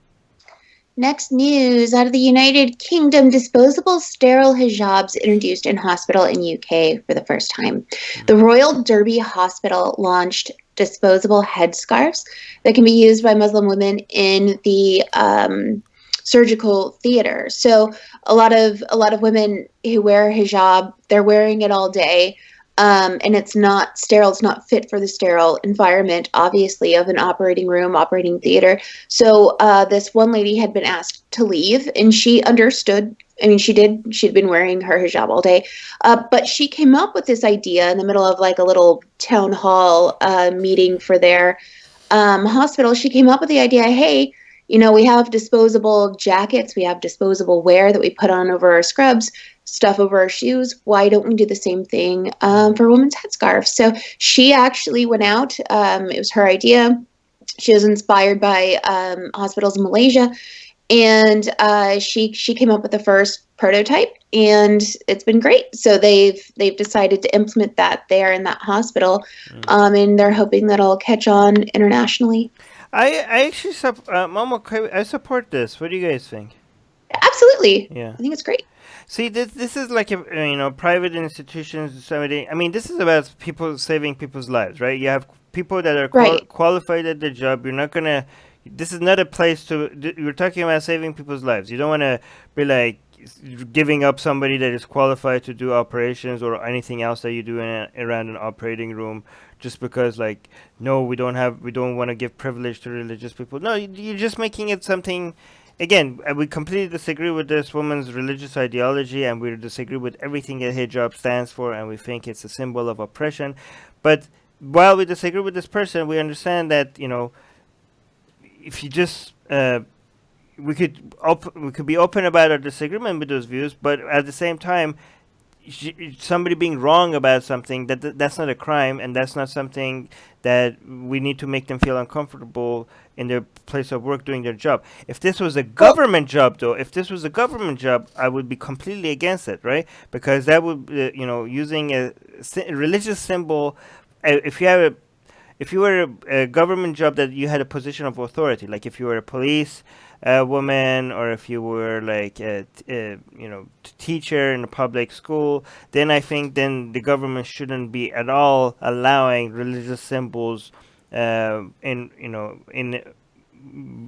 Next news out of the United Kingdom, disposable sterile hijabs introduced in hospital in UK for the first time. The Royal Derby Hospital launched disposable headscarves that can be used by Muslim women in the surgical theater. So a lot of women who wear hijab, they're wearing it all day. And it's not sterile. It's not fit for the sterile environment, obviously, of an operating room, operating theater. So this one lady had been asked to leave, and she understood. I mean, she did. She'd been wearing her hijab all day, but she came up with this idea in the middle of like a little town hall meeting for their hospital. She came up with the idea, hey, we have disposable jackets, we have disposable wear that we put on over our scrubs, stuff over our shoes. Why don't we do the same thing for women's headscarves? So she actually went out. It was her idea. She was inspired by hospitals in Malaysia, and she came up with the first prototype, and it's been great. So they've decided to implement that there in that hospital, and they're hoping that it'll catch on internationally. I actually I support this. What do you guys think? Absolutely, Yeah. I think it's great. See, this is like a private institutions deciding. I mean, this is about people saving people's lives, right? You have people that are Right. qualified at the job. You're not gonna. This is not a place to. You're talking about saving people's lives. You don't want to be like giving up somebody that is qualified to do operations or anything else that you do around an operating room just because like no we don't want to give privilege to religious people. No, you're just making it something. Again, we completely disagree with this woman's religious ideology, and we disagree with everything that hijab stands for, and we think it's a symbol of oppression. But while we disagree with this person, we understand that if you just we could be open about our disagreement with those views, but at the same time, somebody being wrong about something that's not a crime, and that's not something that we need to make them feel uncomfortable in their place of work doing their job. If this was a Well, government job, though, if this was a government job, I would be completely against it, right? Because that would, using a religious symbol. If you have a if you were a government job that you had a position of authority, like if you were a police woman, or if you were like teacher in a public school, then I think then the government shouldn't be at all allowing religious symbols in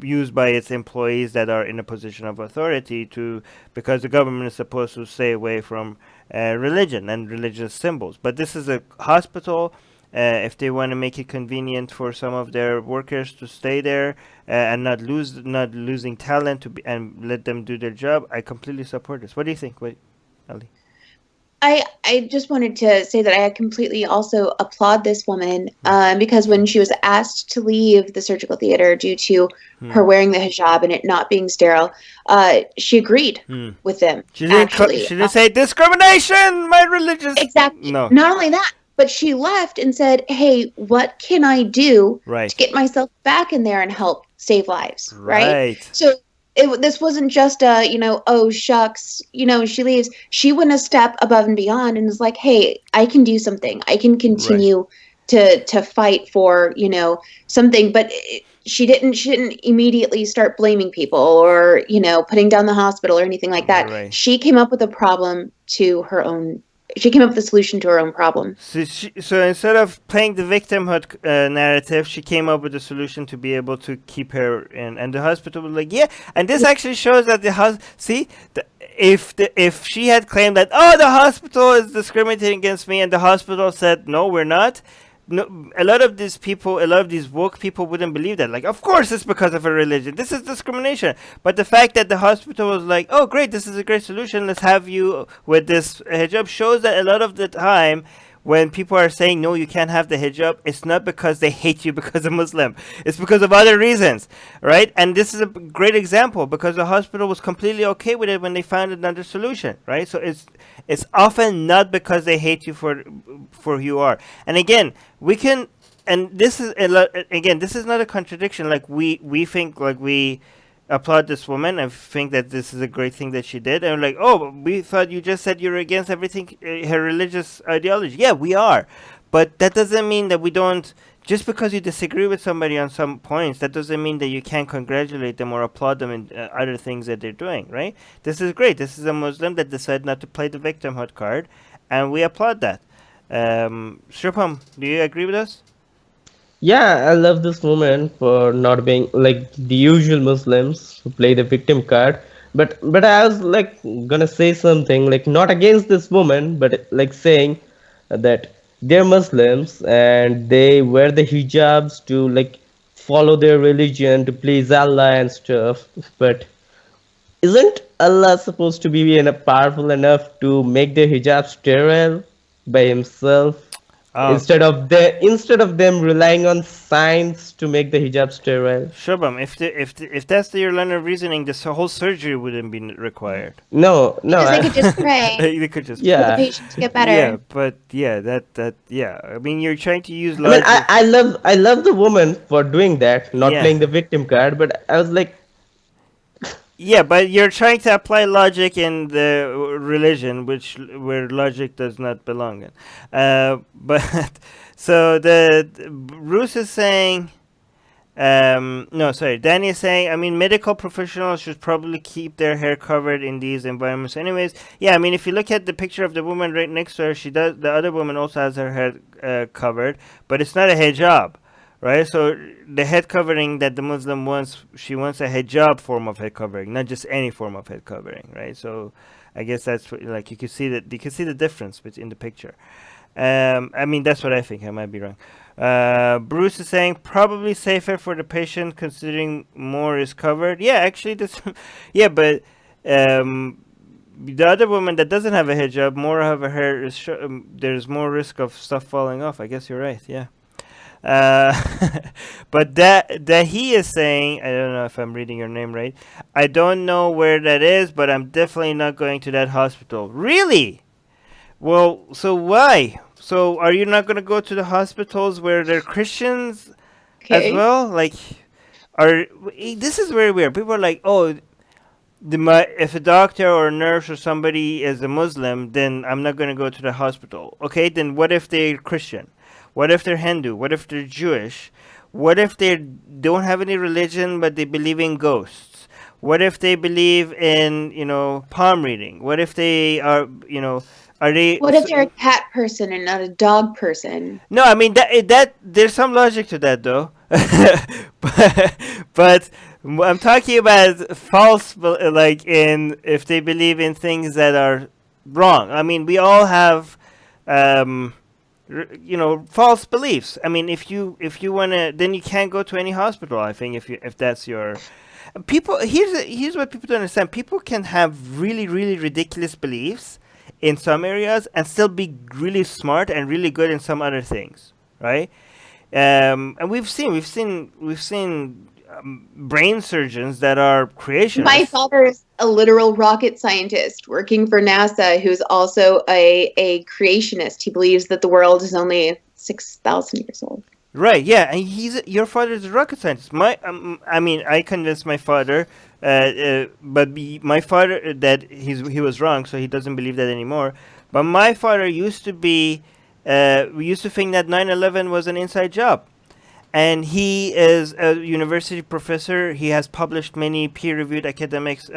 used by its employees that are in a position of authority, to because the government is supposed to stay away from religion and religious symbols. But this is a hospital. If they want to make it convenient for some of their workers to stay there and not losing talent and let them do their job, I completely support this. What do you think? Wait, Ali. I just wanted to say that I completely also applaud this woman, because when she was asked to leave the surgical theater due to Hmm. her wearing the hijab and it not being sterile, she agreed Hmm. with them. She didn't. Actually, She didn't say discrimination. My religious. exactly. No. Not only that, but she left and said, "Hey, what can I do to Right. get myself back in there and help save lives?" Right? Right. So this wasn't just a, oh shucks, she leaves. She went a step above and beyond and was like, hey, I can do something. I can Right. continue to fight for, something. But she didn't immediately start blaming people or, putting down the hospital or anything like that. Right. She came up with a problem to her own. She came up with a solution to her own problem. So instead of playing the victimhood narrative, she came up with a solution to be able to keep her in. And the hospital was like, yeah. And this actually shows that if she had claimed that, oh, the hospital is discriminating against me, and the hospital said, no, we're not. No, a lot of these woke people wouldn't believe that. Like, of course, it's because of her religion. This is discrimination. But the fact that the hospital was like, "Oh, great, this is a great solution. Let's have you with this hijab," shows that a lot of the time, when people are saying no, you can't have the hijab, it's not because they hate you because you're Muslim. It's because of other reasons, right? And this is a great example because the hospital was completely okay with it when they found another solution, right? So it's often not because they hate you for who you are. And again, we can, and this is again, this is not a contradiction. Like we think, like, we applaud this woman and think that this is a great thing that she did, and we're like, oh, we thought you just said you're against everything, her religious ideology. Yeah, we are, but that doesn't mean that we don't. Just because you disagree with somebody on some points, that doesn't mean that you can't congratulate them or applaud them in other things that they're doing, right? This is great. This is a Muslim that decided not to play the victimhood card, and we applaud that. Shripam, do you agree with us? Yeah, I love this woman for not being like the usual Muslims who play the victim card. But I was like gonna say something like not against this woman, but like saying that they're Muslims and they wear the hijabs to like follow their religion to please Allah and stuff. But isn't Allah supposed to be powerful enough to make the hijab sterile by himself Oh, instead of them relying on science to make the hijab sterile? Shubham, if that's your line of reasoning, this whole surgery wouldn't be required. No, no, Because they could just pray They could just for the yeah. patient to get yeah, better. but yeah, that yeah. I mean, you're trying to use I mean, logic. I love the woman for doing that, not Yeah, playing the victim card. But I was like, yeah, but you're trying to apply logic in the religion, which where logic does not belong in. But so Bruce is saying. No, sorry. Danny is saying, I mean, medical professionals should probably keep their hair covered in these environments. Anyways, yeah, I mean, if you look at the picture of the woman right next to her, she does. The other woman also has her head covered, but it's not a hijab, right? So the head covering that the Muslim wants, she wants a hijab form of head covering, not just any form of head covering, right? So I guess that's like you can see the difference between the picture. I mean, that's what I think. I might be wrong. Bruce is saying probably safer for the patient considering more is covered. Yeah, actually, this, yeah, but the other woman that doesn't have a hijab, more of her hair is there's more risk of stuff falling off. I guess you're right. Yeah. Uh, but that he is saying, I don't know if I'm reading your name right. I don't know where that is, but I'm definitely not going to that hospital. Really? Well, so why? So are you not gonna go to the hospitals where they're Christians as Okay. well? Like, are this is very weird. People are like, oh, if a doctor or a nurse or somebody is a Muslim, then I'm not gonna go to the hospital. Okay, then what if they're Christian? What if they're Hindu? What if they're Jewish? What if they don't have any religion but they believe in ghosts? What if they believe in, palm reading? What if they are they? What if they're a cat person and not a dog person? No, I mean that there's some logic to that though. but I'm talking about false, like in if they believe in things that are wrong. I mean, we all have, um, false beliefs. I mean, if you wanna, then you can't go to any hospital. I think if that's your people. Here's what people don't understand. People can have really really ridiculous beliefs in some areas and still be really smart and really good in some other things, right? And we've seen brain surgeons that are My creationists. father is a literal rocket scientist working for NASA who's also a creationist. He believes that the world is only 6,000 years old. Right, yeah, and your father's a rocket scientist. I mean, I convinced my father, but my father that he was wrong, so he doesn't believe that anymore. But my father used to be, we used to think that 9/11 was an inside job, and he is a university professor. He has published many peer-reviewed academics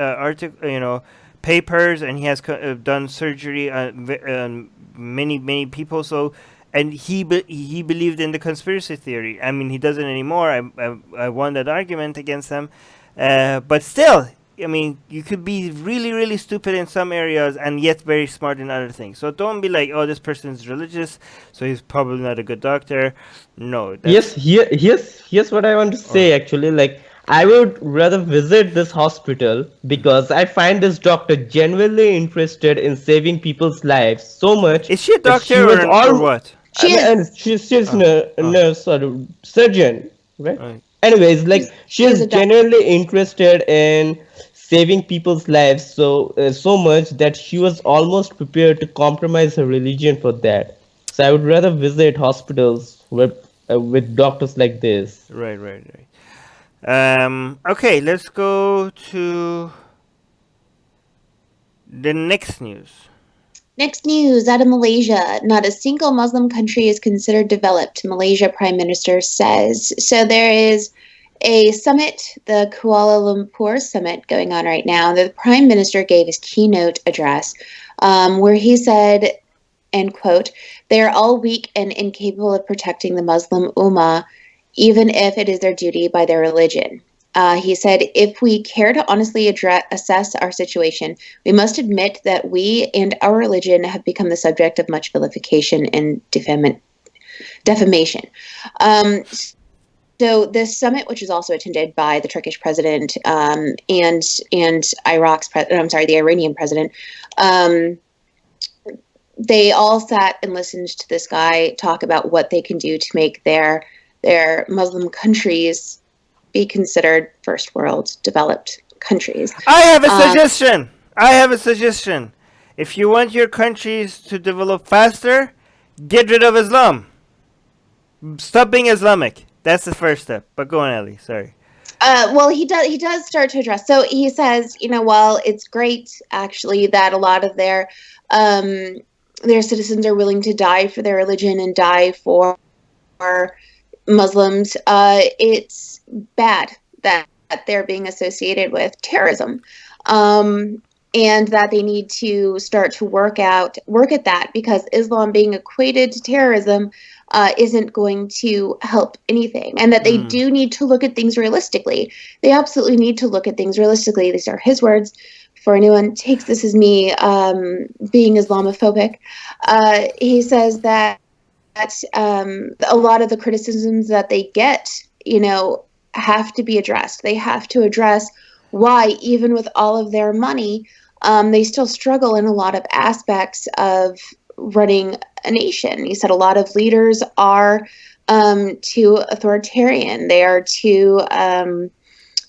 papers, and he has done surgery on many people. So, and he believed in the conspiracy theory. I mean, he doesn't anymore. I won that argument against him, but still. I mean, you could be really stupid in some areas and yet very smart in other things. So don't be like, oh, this person is religious, so he's probably not a good doctor. No, Yes, that's here's what I want to oh. say actually. Like, I would rather visit this hospital because I find this doctor genuinely interested in saving people's lives so much Is she a that she doctor was or all. what? I She mean, is. and she's Oh, a oh, nurse or a surgeon, right? oh. Anyways, like she She is is a doctor. genuinely interested in saving people's lives so much that she was almost prepared to compromise her religion for that. So I would rather visit hospitals with doctors like this. Right. Okay, let's go to the next news. Next news out of Malaysia. Not a single Muslim country is considered developed, Malaysia Prime Minister says. So there is a summit, the Kuala Lumpur summit, going on right now. The Prime Minister gave his keynote address where he said, end quote, they are all weak and incapable of protecting the Muslim Ummah, even if it is their duty by their religion. He said, if we care to honestly assess our situation, we must admit that we and our religion have become the subject of much vilification and defamation. Um, so this summit, which is also attended by the Turkish president and the Iranian president, they all sat and listened to this guy talk about what they can do to make their Muslim countries be considered first world developed countries. I have a suggestion. I have a suggestion. If you want your countries to develop faster, get rid of Islam. Stop being Islamic. That's the first step. But go on, Ellie. Sorry. Well, he does start to address. So he says, while it's great actually that a lot of their citizens are willing to die for their religion and die for Muslims, it's bad that they're being associated with terrorism, and that they need to start to work at that, because Islam being equated to terrorism isn't going to help anything, and that they do need to look at things realistically. They absolutely need to look at things realistically. These are his words. For anyone takes this as me being Islamophobic, he says that a lot of the criticisms that they get, have to be addressed. They have to address why, even with all of their money, they still struggle in a lot of aspects of running a nation. He said a lot of leaders are too authoritarian. They are too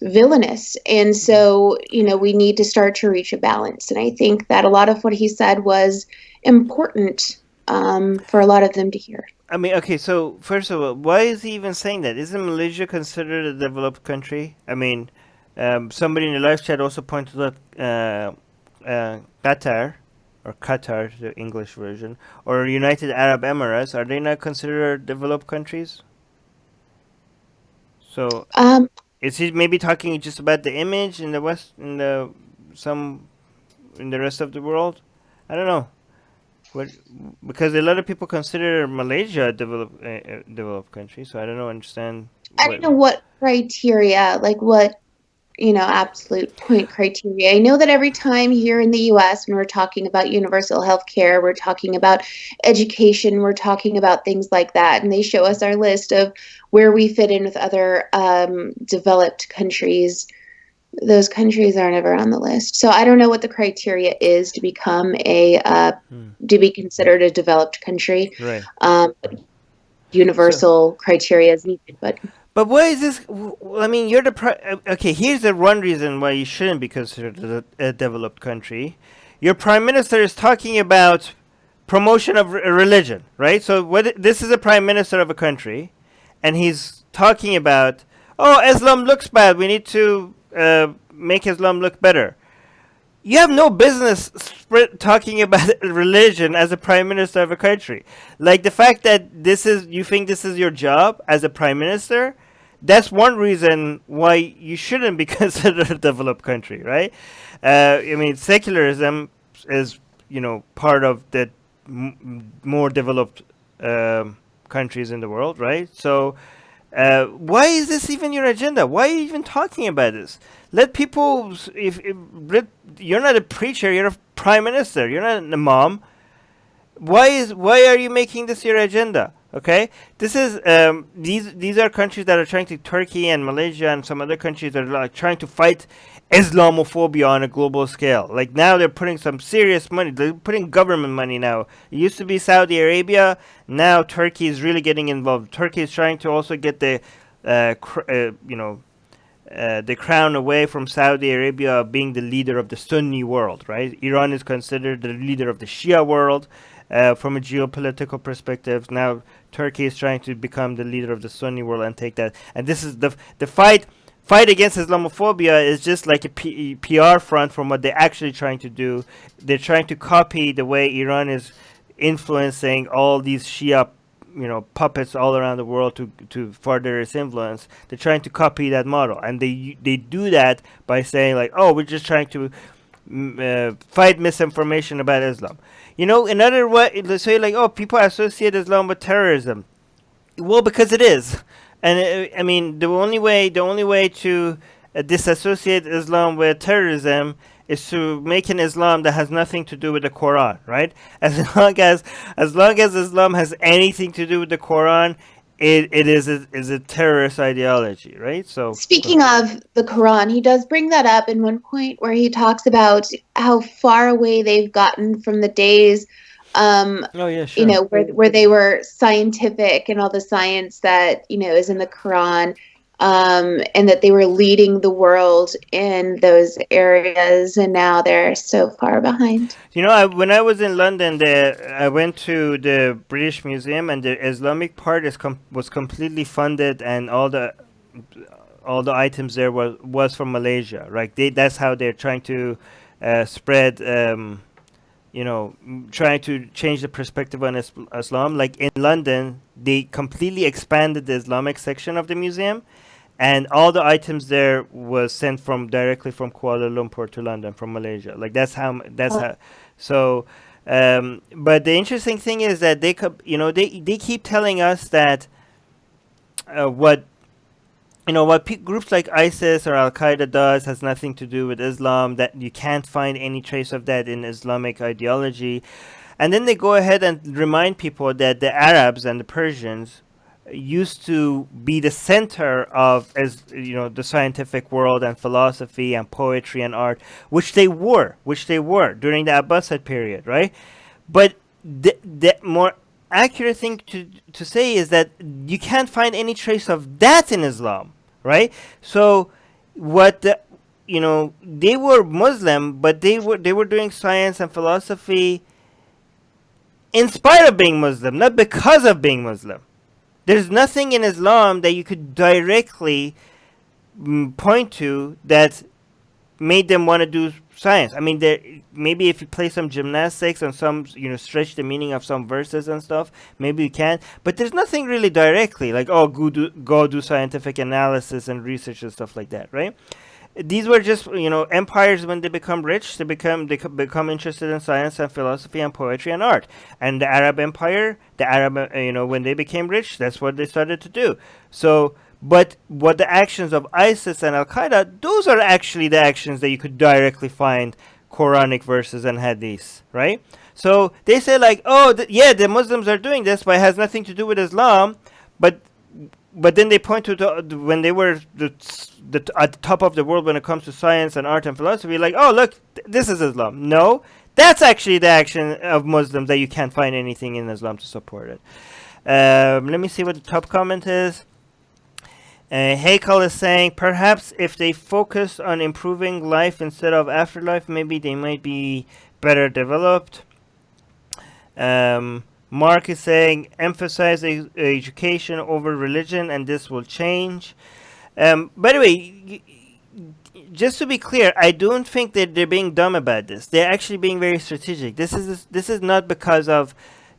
villainous. And so, we need to start to reach a balance. And I think that a lot of what he said was important for a lot of them to hear. I mean, okay, so first of all, why is he even saying that? Isn't Malaysia considered a developed country? I mean, somebody in the live chat also pointed out Qatar, or Qatar, the English version, or United Arab Emirates. Are they not considered developed countries? So, is he maybe talking just about the image in the West, in the rest of the world? I don't know. What, because a lot of people consider Malaysia a developed country, so I don't know. Understand? I don't know what criteria, like what absolute point criteria. I know that every time here in the US, when we're talking about universal health care, we're talking about education, we're talking about things like that, and they show us our list of where we fit in with other developed countries. Those countries aren't ever on the list. So I don't know what the criteria is to become to be considered a developed country. Right. Universal criteria is needed, But what is this? I mean, you're the okay. Here's the one reason why you shouldn't be considered a developed country. Your prime minister is talking about promotion of religion, right? So this is a prime minister of a country, and he's talking about, oh, Islam looks bad. We need to make Islam look better. You have no business talking about religion as a prime minister of a country. Like the fact that you think this is your job as a prime minister, that's one reason why you shouldn't be considered a developed country, right? I mean, secularism is, part of the more developed countries in the world, right? So why is this even your agenda? Why are you even talking about this? Let people, if you're not a preacher, you're a prime minister, you're not an imam. Why are you making this your agenda? Okay, this is these are countries that are trying to, Turkey and Malaysia and some other countries that are like trying to fight Islamophobia on a global scale. Like now they're putting some serious money. They're putting government money now. It used to be Saudi Arabia. Now Turkey is really getting involved. Turkey is trying to also get the the crown away from Saudi Arabia of being the leader of the Sunni world, right? Iran is considered the leader of the Shia world from a geopolitical perspective. Now Turkey is trying to become the leader of the Sunni world and take that. And this is the fight against Islamophobia is just like a PR front from what they're actually trying to do. They're trying to copy the way Iran is influencing all these Shia puppets all around the world to further its influence. They're trying to copy that model, and they do that by saying like, oh, we're just trying to fight misinformation about Islam. Another way, let's say like, oh, people associate Islam with terrorism. Well, because it is. And I mean, the only way to disassociate Islam with terrorism is to make an Islam that has nothing to do with the Quran, right? As long as Islam has anything to do with the Quran, it is a terrorist ideology, right? So speaking of the Quran, he does bring that up in one point where he talks about how far away they've gotten from the days oh yeah, sure. where they were scientific and all the science that is in the Quran, and that they were leading the world in those areas, and now they're so far behind. When I was in London, I went to the British Museum, and the Islamic part was completely funded, and all the items there was from Malaysia. Right? That's how they're trying to spread. Trying to change the perspective on Islam. Like in London, they completely expanded the Islamic section of the museum, and all the items there was sent directly from Kuala Lumpur to London from Malaysia. Like that's how. So, but the interesting thing is that they keep telling us that what groups like ISIS or Al Qaeda does has nothing to do with Islam, that you can't find any trace of that in Islamic ideology. And then they go ahead and remind people that the Arabs and the Persians used to be the center of the scientific world and philosophy and poetry and art, which they were during the Abbasid period, right? But the more accurate thing to say is that you can't find any trace of that in Islam, right? So they were Muslim, but they were doing science and philosophy in spite of being Muslim, not because of being Muslim. There's nothing in Islam that you could directly point to that made them want to do science. I mean, maybe if you play some gymnastics and some, stretch the meaning of some verses and stuff, maybe you can. But there's nothing really directly like, oh, go do scientific analysis and research and stuff like that, right? These were just, empires. When they become rich, they become interested in science and philosophy and poetry and art. And the Arab Empire, when they became rich, that's what they started to do. So, but what the actions of ISIS and Al Qaeda, those are actually the actions that you could directly find Quranic verses and hadiths, right? So they say like, oh, the Muslims are doing this, but it has nothing to do with Islam. But then they point to when they were at the top of the world when it comes to science and art and philosophy, like, oh, look, this is Islam. No, that's actually the action of Muslims that you can't find anything in Islam to support it. Let me see what the top comment is. Haykal is saying, perhaps if they focus on improving life instead of afterlife, maybe they might be better developed. Mark is saying emphasize education over religion, and this will change. By the way, just to be clear, I don't think that they're being dumb about this. They're actually being very strategic. This is not because of,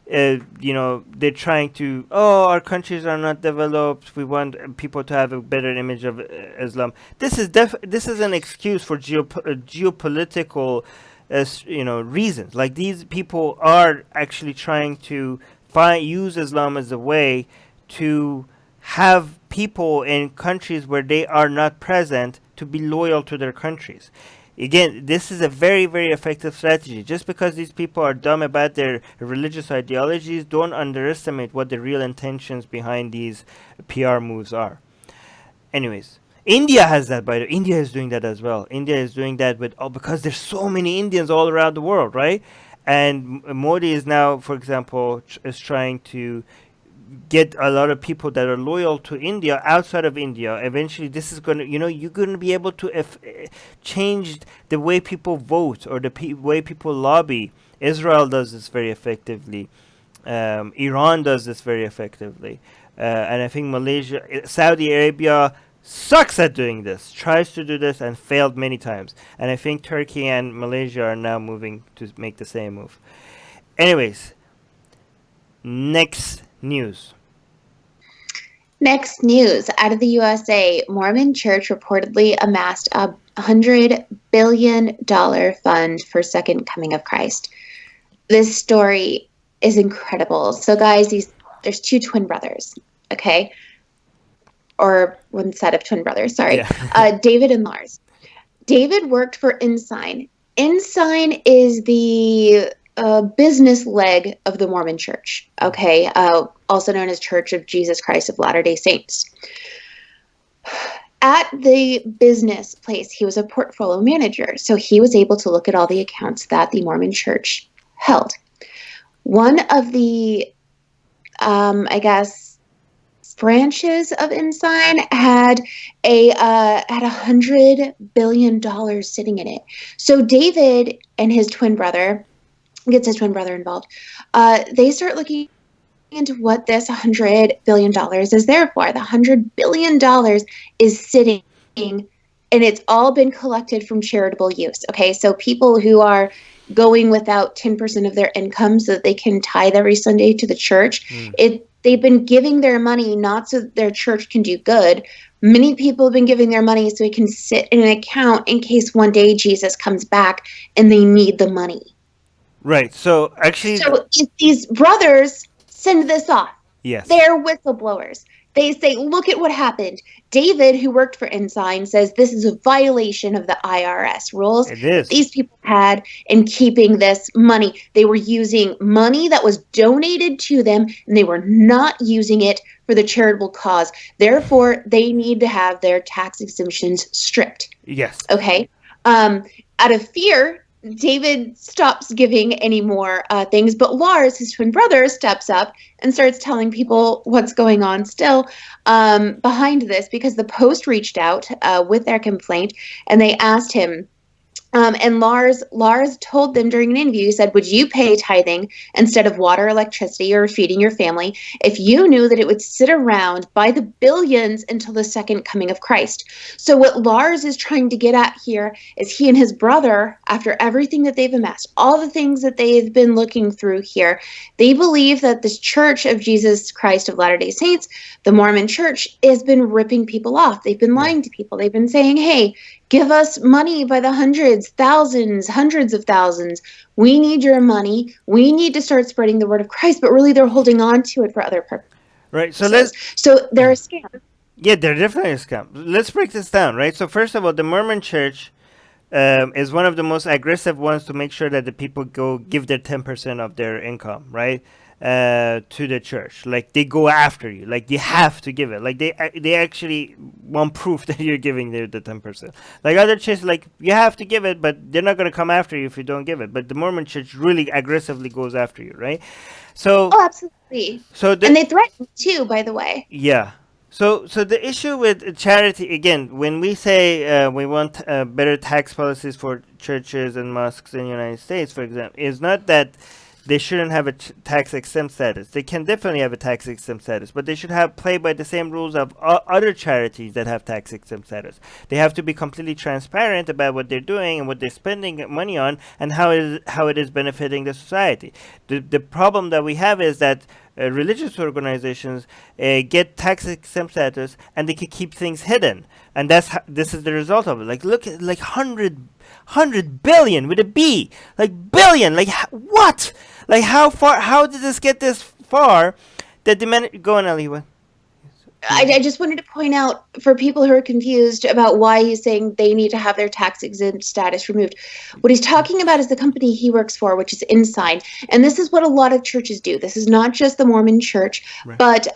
they're trying to. Oh, our countries are not developed. We want people to have a better image of Islam. This is an excuse for geopolitical, reasons. Like these people are actually trying to use Islam as a way to have people in countries where they are not present to be loyal to their countries. Again, this is a very, very effective strategy. Just because these people are dumb about their religious ideologies, don't underestimate what the real intentions behind these PR moves are. Anyways, India has that, by the way. India is doing that as well. India is doing that because there's so many Indians all around the world, right? And Modi is now, for example, is trying to get a lot of people that are loyal to India outside of India. Eventually, this is going to, you're going to be able to change the way people vote or the way people lobby. Israel does this very effectively. Iran does this very effectively. And I think Saudi Arabia sucks at doing this, tries to do this and failed many times. And I think Turkey and Malaysia are now moving to make the same move. Anyways, next news. Next news out of the USA, Mormon Church reportedly amassed a $100 billion fund for Second Coming of Christ. This story is incredible. So guys, there's two twin brothers, okay? Or one set of twin brothers, sorry. Yeah. David and Lars. David worked for Ensign. Ensign is the business leg of the Mormon Church, okay, also known as Church of Jesus Christ of Latter-day Saints. At the business place, he was a portfolio manager, so he was able to look at all the accounts that the Mormon Church held. One of the, branches of Ensign had $100 billion sitting in it. So David and his twin brother gets his twin brother involved. They start looking into what this $100 billion is there for. The $100 billion is sitting, and it's all been collected from charitable use. Okay, so people who are going without 10% of their income so that they can tithe every Sunday to the church. They've been giving their money not so that their church can do good. Many people have been giving their money so it can sit in an account in case one day Jesus comes back and they need the money. Right. So actually, if these brothers send this off. Yes. They're whistleblowers. They say, look at what happened. David, who worked for Ensign, says this is a violation of the IRS rules. It is. These people had in keeping this money. They were using money that was donated to them, and they were not using it for the charitable cause. Therefore, they need to have their tax exemptions stripped. Yes. Okay. Out of fear, David stops giving any more things, but Lars, his twin brother, steps up and starts telling people what's going on still behind this, because the Post reached out with their complaint, and they asked him, and Lars told them during an interview, he said, would you pay tithing instead of water, electricity, or feeding your family if you knew that it would sit around by the billions until the second coming of Christ? So what Lars is trying to get at here is he and his brother, after everything that they've amassed, all the things that they've been looking through here, they believe that this Church of Jesus Christ of Latter-day Saints, the Mormon Church, has been ripping people off. They've been lying to people. They've been saying, hey, give us money by the hundreds, thousands, hundreds of thousands. We need your money. We need to start spreading the word of Christ, but really they're holding on to it for other purposes. Right. So they're a scam. Yeah, they're definitely a scam. Let's break this down, right? So first of all, the Mormon Church is one of the most aggressive ones to make sure that the people go give their 10% of their income, right? To the church. Like, they go after you. Like, you have to give it. Like, they actually want proof that you're giving the 10%. Like, other churches, like, you have to give it, but they're not going to come after you if you don't give it. But the Mormon Church really aggressively goes after you, right? So, oh, absolutely. And they threaten too, by the way. Yeah. So the issue with charity, again, when we say we want better tax policies for churches and mosques in the United States, for example, is not that they shouldn't have a tax exempt status. They can definitely have a tax exempt status, but they should have play by the same rules of other charities that have tax exempt status. They have to be completely transparent about what they're doing and what they're spending money on, and how it is benefiting the society. The problem that we have is that religious organizations get tax exempt status, and they can keep things hidden, and this is the result of it. Like, look at, like, 100 billion with a B, like billion, like what? Like, how did this get this far? That the men go on, Ali. I just wanted to point out for people who are confused about why he's saying they need to have their tax exempt status removed. What he's talking about is the company he works for, which is Ensign. And this is what a lot of churches do. This is not just the Mormon church, right. But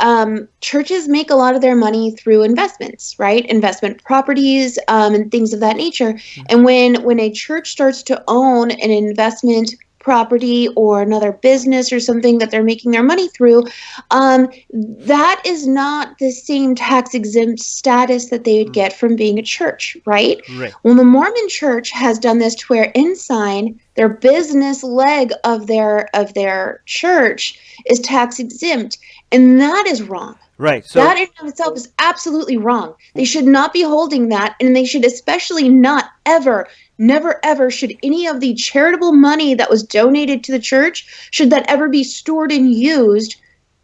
churches make a lot of their money through investments, right? Investment properties and things of that nature. Mm-hmm. And when a church starts to own an investment property or another business or something that they're making their money through, that is not the same tax exempt status that they would get from being a church, right? Well, the Mormon church has done this to where Ensign, their business leg of their church, is tax exempt, and that is wrong. Right. So that in and of itself is absolutely wrong. They should not be holding that, and they should especially not ever, never ever should any of the charitable money that was donated to the church, should that ever be stored and used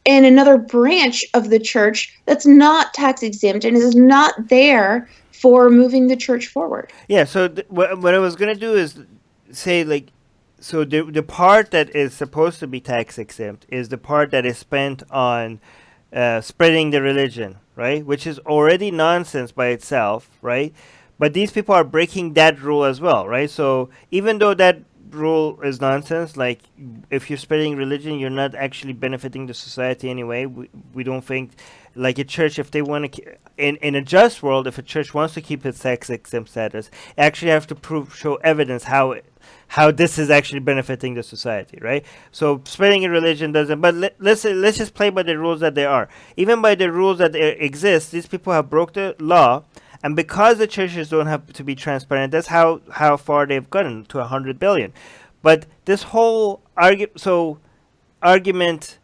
in another branch of the church that's not tax exempt and is not there for moving the church forward. Yeah, so what I was going to do is say, like, so the part that is supposed to be tax exempt is the part that is spent on spreading the religion, right? Which is already nonsense by itself, right? But these people are breaking that rule as well, right? So even though that rule is nonsense, like, if you're spreading religion, you're not actually benefiting the society anyway. We don't think, like, a church, if they want to, in a just world, if a church wants to keep its tax exempt status, actually have to show evidence how this is actually benefiting the society, right? So spreading a religion doesn't. But let's just play by the rules that there are. Even by the rules that exist, these people have broke the law, and because the churches don't have to be transparent, that's how far they've gotten, to 100 billion. But this whole argument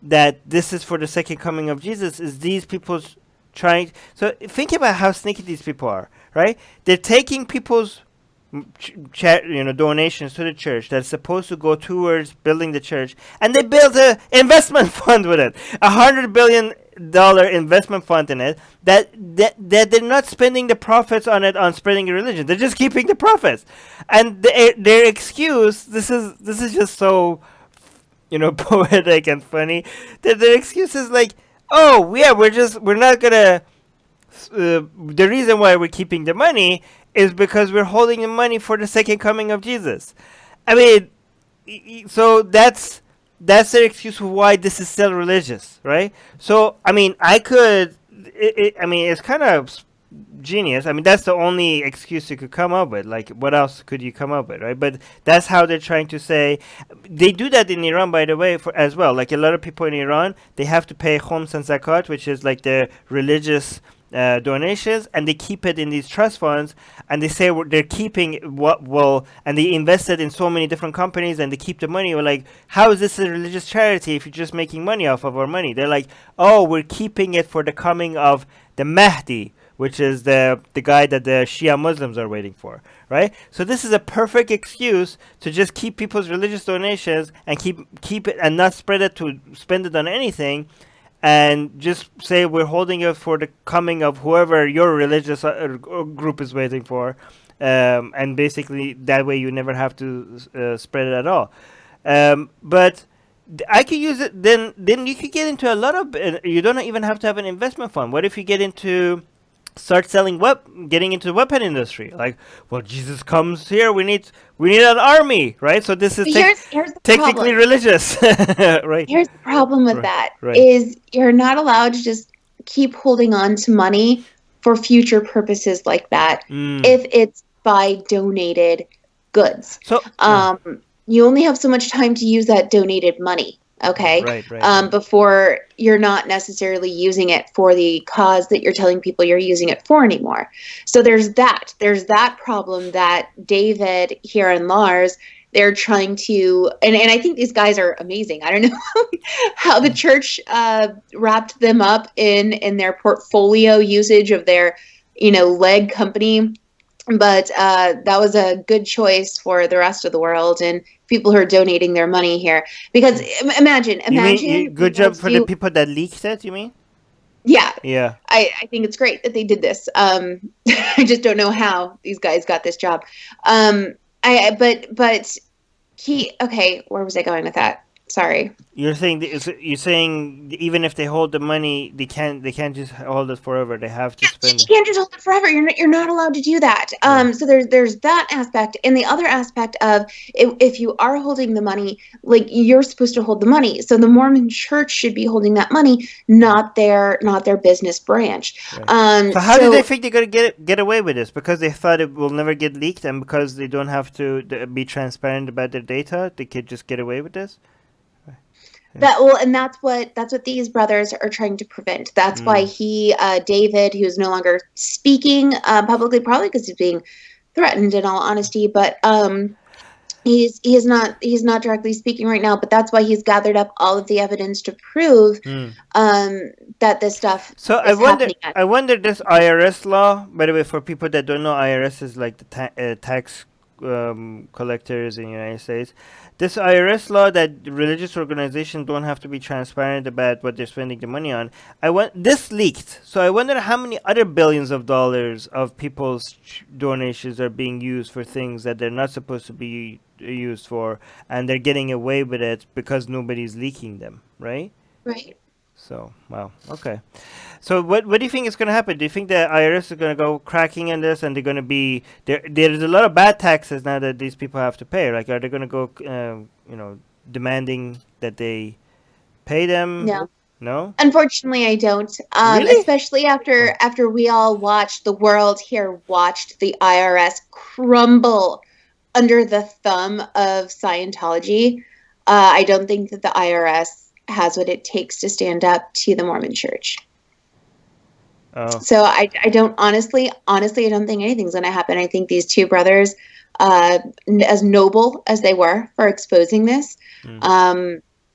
that this is for the second coming of Jesus is these people's trying. So think about how sneaky these people are, right? They're taking people's donations to the church that's supposed to go towards building the church, and they built an investment fund with it, $100 billion investment fund in it, that they're not spending the profits on it on spreading the religion. They're just keeping the profits, and their excuse, this is just so poetic and funny, that their excuse is like, oh yeah, we're not gonna the reason why we're keeping the money is because we're holding the money for the second coming of Jesus. I mean, so that's their excuse for why this is still religious, right? So, I mean, it's kind of genius. I mean, that's the only excuse you could come up with. Like, what else could you come up with, right? But that's how they're trying to say. They do that in Iran, by the way, as well. Like, a lot of people in Iran, they have to pay khums and zakat, which is like the religious donations, and they keep it in these trust funds, and they say they're keeping and they invested in so many different companies, and they keep the money. We're like, how is this a religious charity if you're just making money off of our money? They're like, oh, we're keeping it for the coming of the Mahdi, which is the guy that the Shia Muslims are waiting for, right? So this is a perfect excuse to just keep people's religious donations and keep it and not spend it on anything, and just say we're holding it for the coming of whoever your religious group is waiting for, and basically that way you never have to spread it at all. But I could use it. Then you could get into a lot of. You don't even have to have an investment fund. What if you start getting into the weapon industry? Like, well, Jesus comes here, we need an army, right? So this is here's technically problem. Religious. Right. Here's the problem with that is you're not allowed to just keep holding on to money for future purposes like that if it's by donated goods. So you only have so much time to use that donated money. Okay. Right. Before you're not necessarily using it for the cause that you're telling people you're using it for anymore. So there's that problem that David here and Lars they're trying to, and I think these guys are amazing. I don't know how the church wrapped them up in their portfolio usage of their, leg company. But that was a good choice for the rest of the world and people who are donating their money here. Because imagine You mean we good job once for the people that leaked it? You mean? yeah, Yeah. I think it's great that they did this. I just don't know how these guys got this job. But okay, where was I going with that? Sorry. You're saying even if they hold the money, they can't just hold it forever. They have to spend You it. can't just hold it forever. You're not allowed to do that. Yeah. So there's that aspect, and the other aspect of if you are holding the money, like you're supposed to hold the money. So the Mormon Church should be holding that money, not their business branch. Right. So how do they think they're gonna get away with this? Because they thought it will never get leaked, and because they don't have to be transparent about their data, they could just get away with this. And that's what these brothers are trying to prevent. That's why David, who's no longer speaking publicly, probably because he's being threatened, in all honesty, but he's not directly speaking right now. But that's why he's gathered up all of the evidence to prove that this stuff So is happening. I wonder this IRS law. By the way, for people that don't know, IRS is like the tax collectors in the United States. This IRS law that religious organizations don't have to be transparent about what they're spending the money on. This leaked, so I wonder how many other billions of dollars of people's donations are being used for things that they're not supposed to be used for, and they're getting away with it because nobody's leaking them, right? Right. So, wow, okay. So what do you think is going to happen? Do you think the IRS is going to go cracking in this, and they're going to be there's a lot of bad taxes now that these people have to pay? Like, are they going to go, demanding that they pay them? No. No? Unfortunately, I don't. Really? Especially after we all watched, the world here watched the IRS crumble under the thumb of Scientology. I don't think that the IRS has what it takes to stand up to the Mormon Church. Oh. So I don't honestly, I don't think anything's going to happen. I think these two brothers, as noble as they were for exposing this,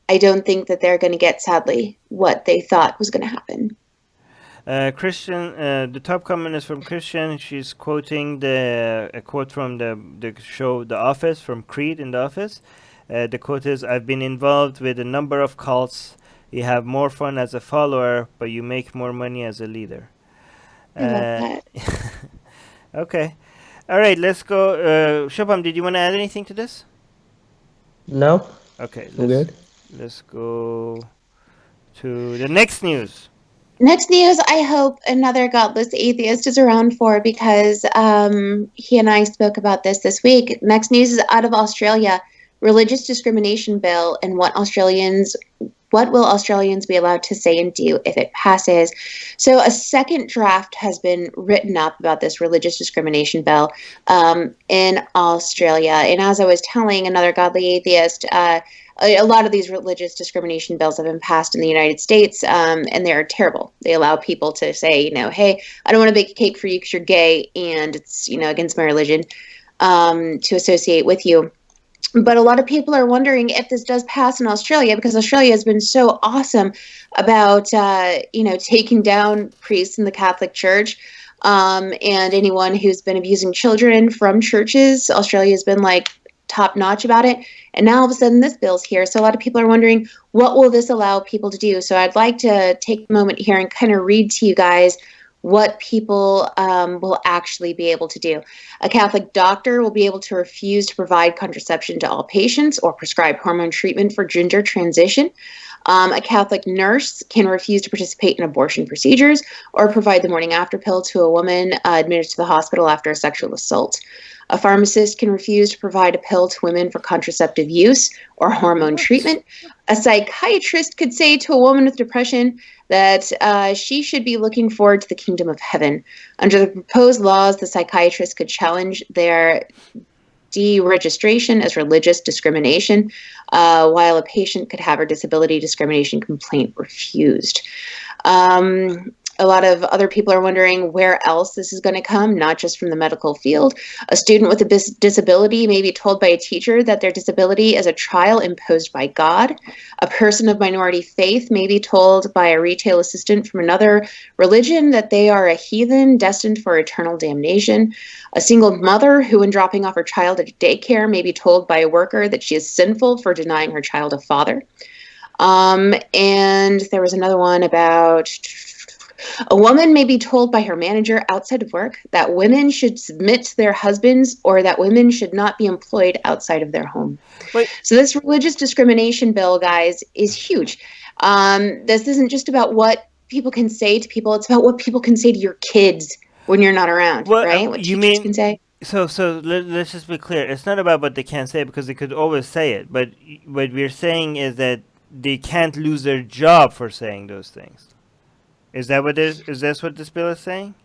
I don't think that they're going to get, sadly, what they thought was going to happen. Christian, the top comment is from Christian. She's quoting a quote from the show The Office, from Creed in The Office. The quote is, "I've been involved with a number of cults. You have more fun as a follower, but you make more money as a leader." I love that. Okay. All right, let's go. Shubham, did you want to add anything to this? No. Okay, Good. let's go to the next news. Next news, I hope another godless atheist is around for, because he and I spoke about this week. Next news is out of Australia. Religious discrimination bill, and what will Australians be allowed to say and do if it passes? So a second draft has been written up about this religious discrimination bill in Australia. And as I was telling another godly atheist, a lot of these religious discrimination bills have been passed in the United States, and they're terrible. They allow people to say, hey, I don't want to bake a cake for you because you're gay, and it's, against my religion, to associate with you. But a lot of people are wondering if this does pass in Australia, because Australia has been so awesome about, taking down priests in the Catholic Church, and anyone who's been abusing children from churches. Australia has been top notch about it. And now all of a sudden this bill's here. So a lot of people are wondering, what will this allow people to do? So I'd like to take a moment here and kind of read to you guys what people will actually be able to do. A Catholic doctor will be able to refuse to provide contraception to all patients or prescribe hormone treatment for gender transition. A Catholic nurse can refuse to participate in abortion procedures or provide the morning after pill to a woman admitted to the hospital after a sexual assault. A pharmacist can refuse to provide a pill to women for contraceptive use or hormone treatment. A psychiatrist could say to a woman with depression that she should be looking forward to the kingdom of heaven. Under the proposed laws, the psychiatrist could challenge their deregistration as religious discrimination, while a patient could have her disability discrimination complaint refused. A lot of other people are wondering where else this is going to come, not just from the medical field. A student with a disability may be told by a teacher that their disability is a trial imposed by God. A person of minority faith may be told by a retail assistant from another religion that they are a heathen destined for eternal damnation. A single mother who, when dropping off her child at daycare, may be told by a worker that she is sinful for denying her child a father. And there was another one about a woman may be told by her manager outside of work that women should submit to their husbands or that women should not be employed outside of their home. Wait. So this religious discrimination bill, guys, is huge. This isn't just about what people can say to people. It's about what people can say to your kids when you're not around, Well, right? What you teachers mean can say. so? Let's just be clear. It's not about what they can't say because they could always say it. But what we're saying is that they can't lose their job for saying those things. Is that what is? Is that what this bill is saying?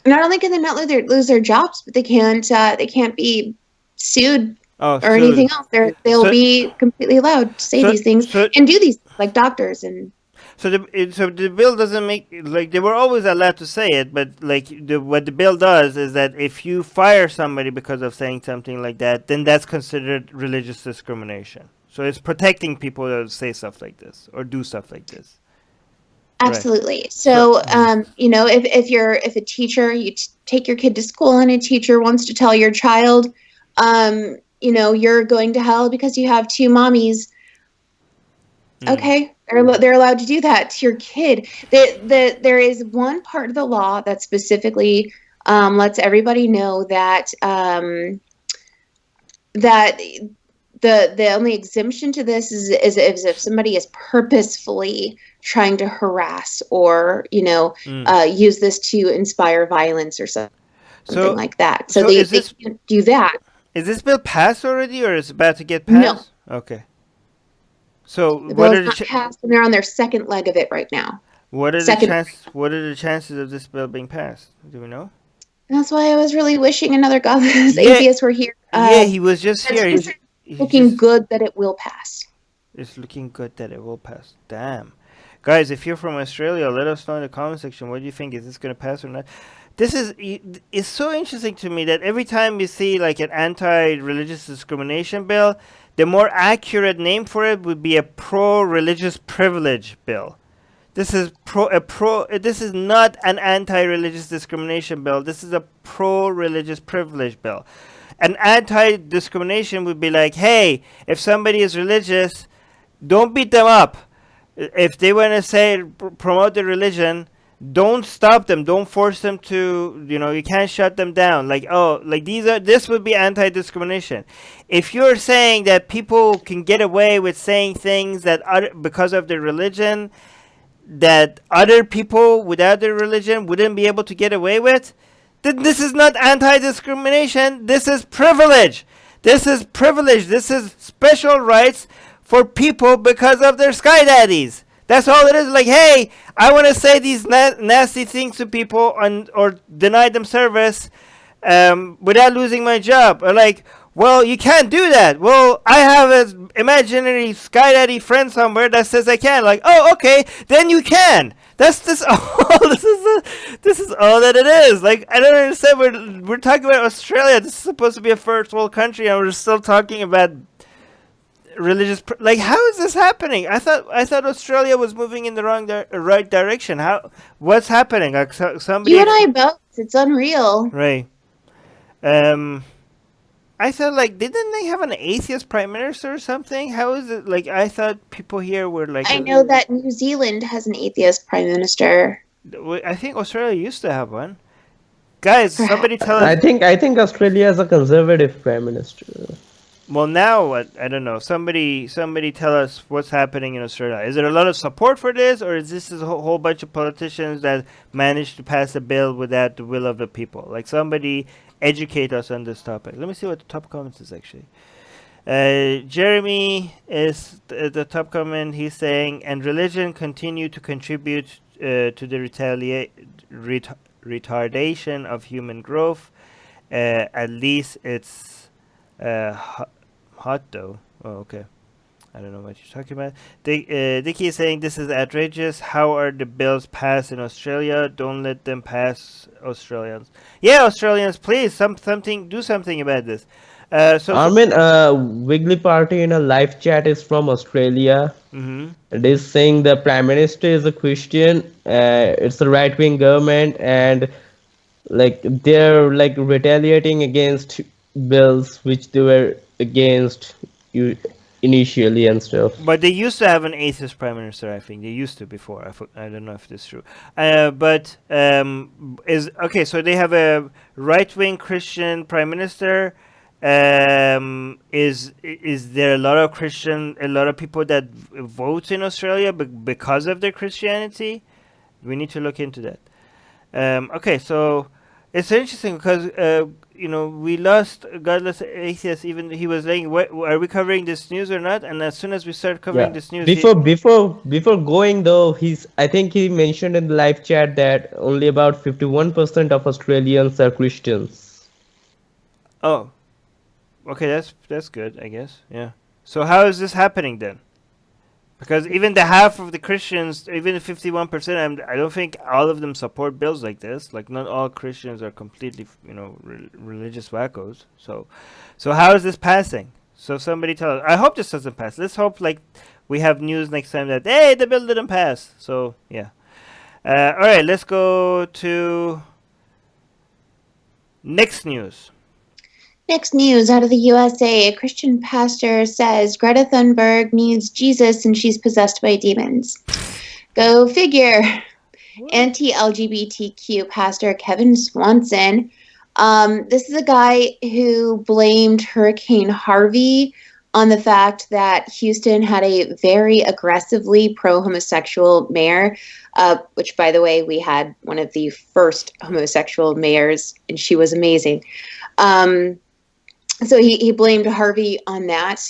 Not only can they not lose their jobs, but they can't be sued Oh, or anything else. They'll be completely allowed to say these things and do these, like doctors and. So the bill doesn't make, like, they were always allowed to say it, but like what the bill does is that if you fire somebody because of saying something like that, then that's considered religious discrimination. So it's protecting people that say stuff like this or do stuff like this. Absolutely. Right. So, if a teacher, you take your kid to school and a teacher wants to tell your child, you're going to hell because you have two mommies. Okay, they're allowed to do that to your kid. There is one part of the law that specifically lets everybody know that that the only exemption to this is if somebody is purposefully trying to harass or use this to inspire violence or something like that. So they can't do that. Is this bill passed already, or is it about to get passed? No. Okay. So the bill is not passed, and they're on their second leg of it right now. What are the chances of this bill being passed? Do we know? That's why I was really wishing another godless atheist were here. He was just here. It's looking good that it will pass. It's looking good that it will pass. Damn. Guys, if you're from Australia, let us know in the comment section. What do you think? Is this going to pass or not? It's so interesting to me that every time you see like an anti-religious discrimination bill, the more accurate name for it would be a pro-religious privilege bill. This is This is not an anti-religious discrimination bill. This is a pro-religious privilege bill. An anti-discrimination would be like, hey, if somebody is religious, don't beat them up. If they want to say promote the religion, don't stop them. Don't force them to. You can't shut them down. This would be anti-discrimination. If you're saying that people can get away with saying things that because of their religion, that other people without their religion wouldn't be able to get away with, then this is not anti-discrimination. This is privilege. This is privilege. This is special rights for people because of their sky daddies. That's all it is. Like, hey, I want to say these nasty things to people or deny them service without losing my job. Or like, well, you can't do that. Well, I have an imaginary sky daddy friend somewhere that says I can. Like, oh, okay, then you can. That's this all. This is all that it is. Like, I don't understand. We're talking about Australia. This is supposed to be a first world country, and we're still talking about religious. How is this happening? I thought Australia was moving in the right direction. What's happening? Like somebody. You and I both. It's unreal. Right. I thought, didn't they have an atheist prime minister or something? How is it? I thought people here were like. I know that New Zealand has an atheist prime minister. I think Australia used to have one. Guys, somebody tell us. I think Australia has a conservative prime minister. Well, now what? I don't know. Somebody tell us what's happening in Australia. Is there a lot of support for this, or is this a whole bunch of politicians that managed to pass a bill without the will of the people? Somebody educate us on this topic. Let me see what the top comments is actually. Jeremy is the top comment. He's saying, and religion continue to contribute to the retardation of human growth. At least it's hot though. Oh, okay. I don't know what you're talking about. Dickie is saying this is outrageous. How are the bills passed in Australia? Don't let them pass, Australians. Yeah, Australians, please, do something about this. I mean, Wiggly Party in a live chat is from Australia. Mm-hmm. It is saying the Prime Minister is a Christian. It's a right-wing government, and like they're like retaliating against bills which they were against you initially and stuff. But they used to have an atheist prime minister. I think they used to before. I don't know if this is true. But is okay. So they have a right wing Christian prime minister. Is there a lot of a lot of people that vote in Australia because of their Christianity? We need to look into that. Okay, so it's interesting because we lost godless atheist. Even he was saying, are we covering this news or not?" And as soon as we start covering Yeah. this news, Before going though, I think he mentioned in the live chat that only about 51% of Australians are Christians. oh, okay, that's good, I guess. Yeah. So how is this happening then? Because even the half of the Christians, even the 51%, I don't think all of them support bills like this. Like not all Christians are completely, religious wackos. So how is this passing? So somebody tell us. I hope this doesn't pass. Let's hope like we have news next time that hey, the bill didn't pass. So yeah. All right, let's go to next news. Next news out of the USA, a Christian pastor says Greta Thunberg needs Jesus and she's possessed by demons. Go figure. Anti-LGBTQ pastor Kevin Swanson. This is a guy who blamed Hurricane Harvey on the fact that Houston had a very aggressively pro-homosexual mayor, which, by the way, we had one of the first homosexual mayors, and she was amazing. So he blamed Harvey on that.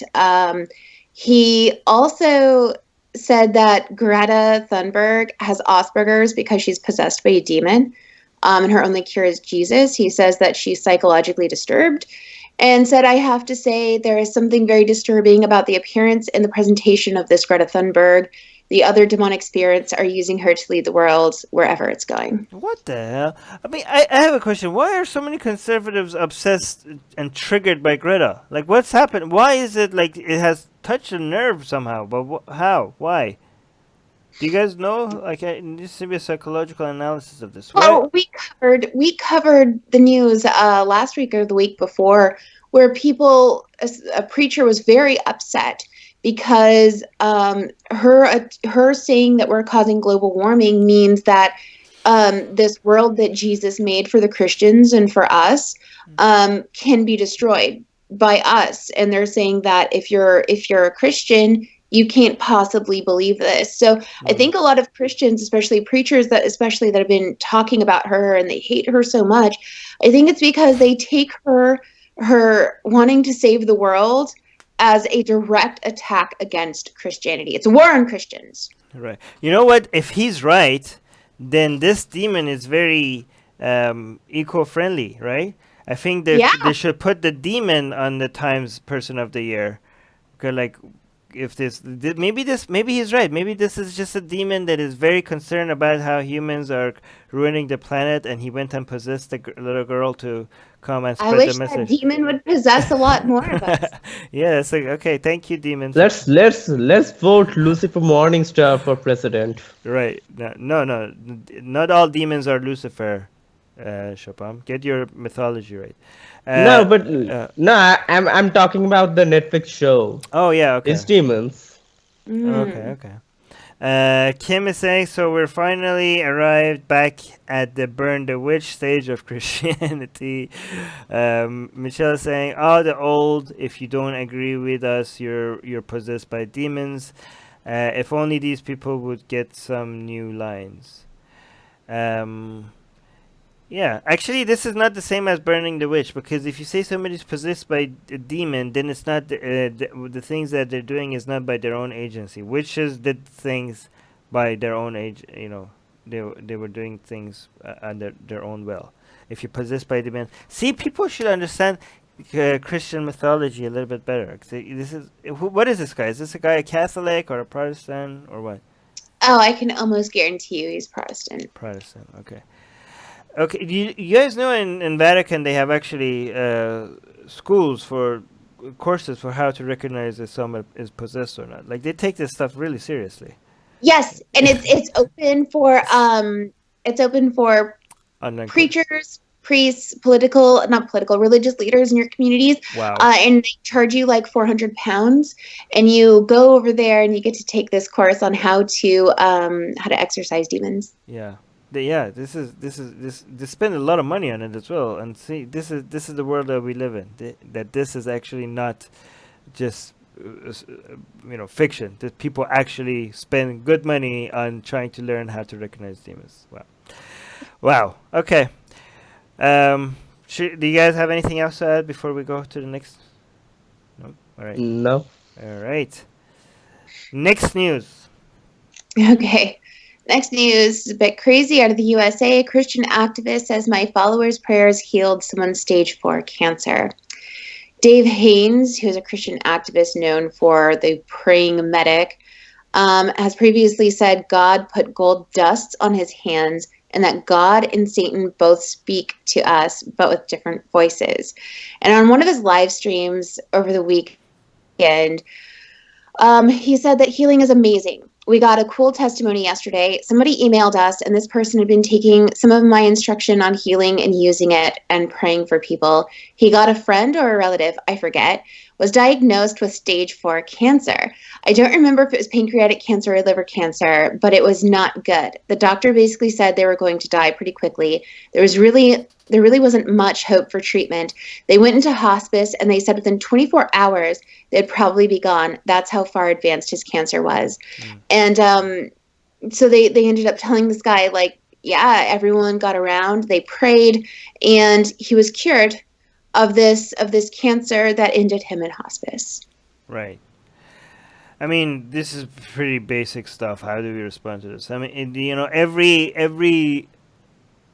He also said that Greta Thunberg has Asperger's because she's possessed by a demon, and her only cure is Jesus. He says that she's psychologically disturbed and said, I have to say there is something very disturbing about the appearance and the presentation of this Greta Thunberg. The other demonic spirits are using her to lead the world wherever it's going. What the hell? I mean, I have a question. Why are so many conservatives obsessed and triggered by Greta? Like, what's happened? Why is it like it has touched a nerve somehow? But how? Why? Do you guys know? Like, it needs to be a psychological analysis of this. Well, we covered the news last week or the week before, where a preacher was very upset because her saying that we're causing global warming means that this world that Jesus made for the Christians and for us can be destroyed by us. And they're saying that if you're a Christian, you can't possibly believe this. So I think a lot of Christians, especially preachers that have been talking about her and they hate her so much, I think it's because they take her wanting to save the world as a direct attack against Christianity. It's a war on Christians. Right. You know what? If he's right, then this demon is very eco-friendly, right? I think that they should put the demon on the Times Person of the Year. Okay, like if maybe he's right. Maybe this is just a demon that is very concerned about how humans are ruining the planet, and he went and possessed the little girl to come and spread the message. I wish that demon would possess a lot more of us. Yeah, it's like okay, thank you, demon. Let's vote Lucifer Morningstar for president. Right? No, not all demons are Lucifer. Shopam, get your mythology right. I'm talking about the Netflix show. Oh yeah, okay. It's demons. Okay. Kim is saying, so we're finally arrived back at the burn the witch stage of Christianity. Michelle is saying, the old, if you don't agree with us, you're possessed by demons. If only these people would get some new lines. Yeah, actually, this is not the same as burning the witch, because if you say somebody's possessed by a demon, then it's not the things that they're doing is not by their own agency. Witches did things by their own age. They were doing things under their own will. If you're possessed by a demon, see, people should understand. Christian mythology a little bit better. What is this guy? Is this a guy a Catholic or a Protestant or what? Oh, I can almost guarantee you he's Protestant. Protestant. Okay. Okay. You guys know in Vatican they have actually schools for courses for how to recognize if someone is possessed or not. Like they take this stuff really seriously. Yes, and it's open for Online preachers, priests, religious leaders in your communities. Wow. And they charge you like £400, and you go over there and you get to take this course on how to exorcise demons. Yeah. They spend a lot of money on it as well. And see, this is the world that we live in. That this is actually not just fiction. That people actually spend good money on trying to learn how to recognize demons. Wow. Okay. Do you guys have anything else to add before we go to the next? No. All right. No. All right. Next news. Okay. Next news is a bit crazy out of the USA. A Christian activist says my followers' prayers healed someone's stage 4 cancer. Dave Haynes, who is a Christian activist known for the praying medic, has previously said God put gold dust on his hands and that God and Satan both speak to us, but with different voices. And on one of his live streams over the weekend, he said that healing is amazing. We got a cool testimony yesterday. Somebody emailed us, and this person had been taking some of my instruction on healing and using it and praying for people. He got a friend or a relative, I forget, was diagnosed with stage 4 cancer. I don't remember if it was pancreatic cancer or liver cancer, but it was not good. The doctor basically said they were going to die pretty quickly. There really wasn't much hope for treatment. They went into hospice, and they said within 24 hours, they'd probably be gone. That's how far advanced his cancer was. And so they ended up telling this guy, like, yeah, everyone got around, they prayed, and he was cured of this cancer that ended him in hospice. Right. I mean, this is pretty basic stuff. How do we respond to this? I mean,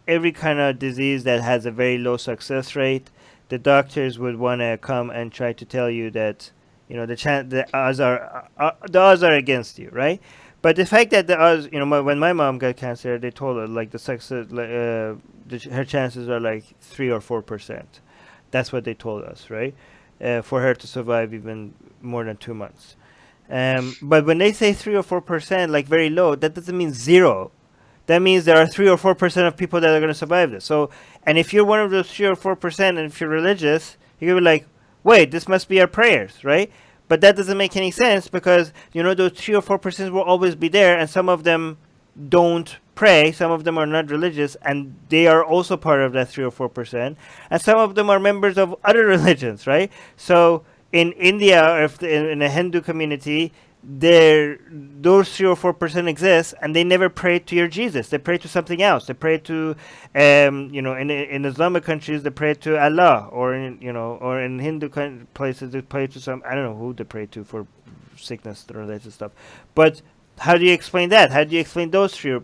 every kind of disease that has a very low success rate, the doctors would want to come and try to tell you that the odds are against you, right? But the fact that the odds, when my mom got cancer, they told her like the success, her chances are like 3 or 4%. That's what they told us, right? For her to survive even more than 2 months. But when they say 3 or 4%, like very low, that doesn't mean zero. That means there are 3 or 4% of people that are going to survive this. So, and if you're one of those 3 or 4%, and if you're religious, you're going to be like, wait, this must be our prayers, right? But that doesn't make any sense because, those 3 or 4% will always be there, and some of them don't pray, some of them are not religious, and they are also part of that 3 or 4%, and some of them are members of other religions, right? So in India, or in a Hindu community, those 3 or 4% exist, and they never pray to your Jesus. They pray to something else. They pray to, in Islamic countries, they pray to Allah, or in Hindu places, they pray to some, I don't know who they pray to for sickness related stuff. But how do you explain that? How do you explain those 3?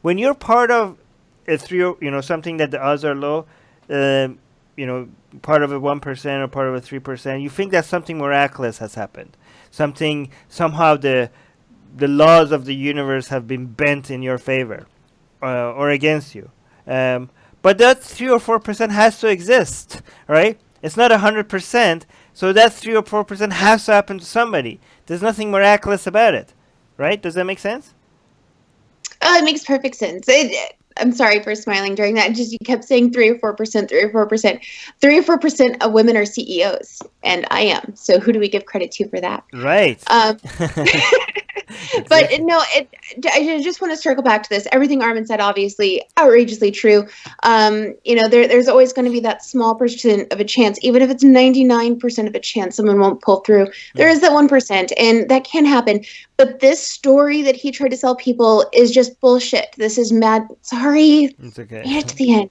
When you're part of a 3, something that the odds are low, part of a 1% or part of a 3%, you think that something miraculous has happened. Somehow the laws of the universe have been bent in your favor, or against you. But that 3 or 4% has to exist, right? It's not 100%, so that 3 or 4% has to happen to somebody. There's nothing miraculous about it, right? Does that make sense? Oh, it makes perfect sense. I'm sorry for smiling during that. Just you kept saying 3 or 4%, 3 or 4%. 3 or 4% of women are CEOs, and I am. So who do we give credit to for that? Right. But no, I just want to circle back to this. Everything Armin said, obviously, outrageously true. There's always going to be that small percent of a chance, even if it's 99% of a chance someone won't pull through. There is that 1%, and that can happen. But this story that he tried to sell people is just bullshit. This is mad. Sorry. It's okay. Made it to the end.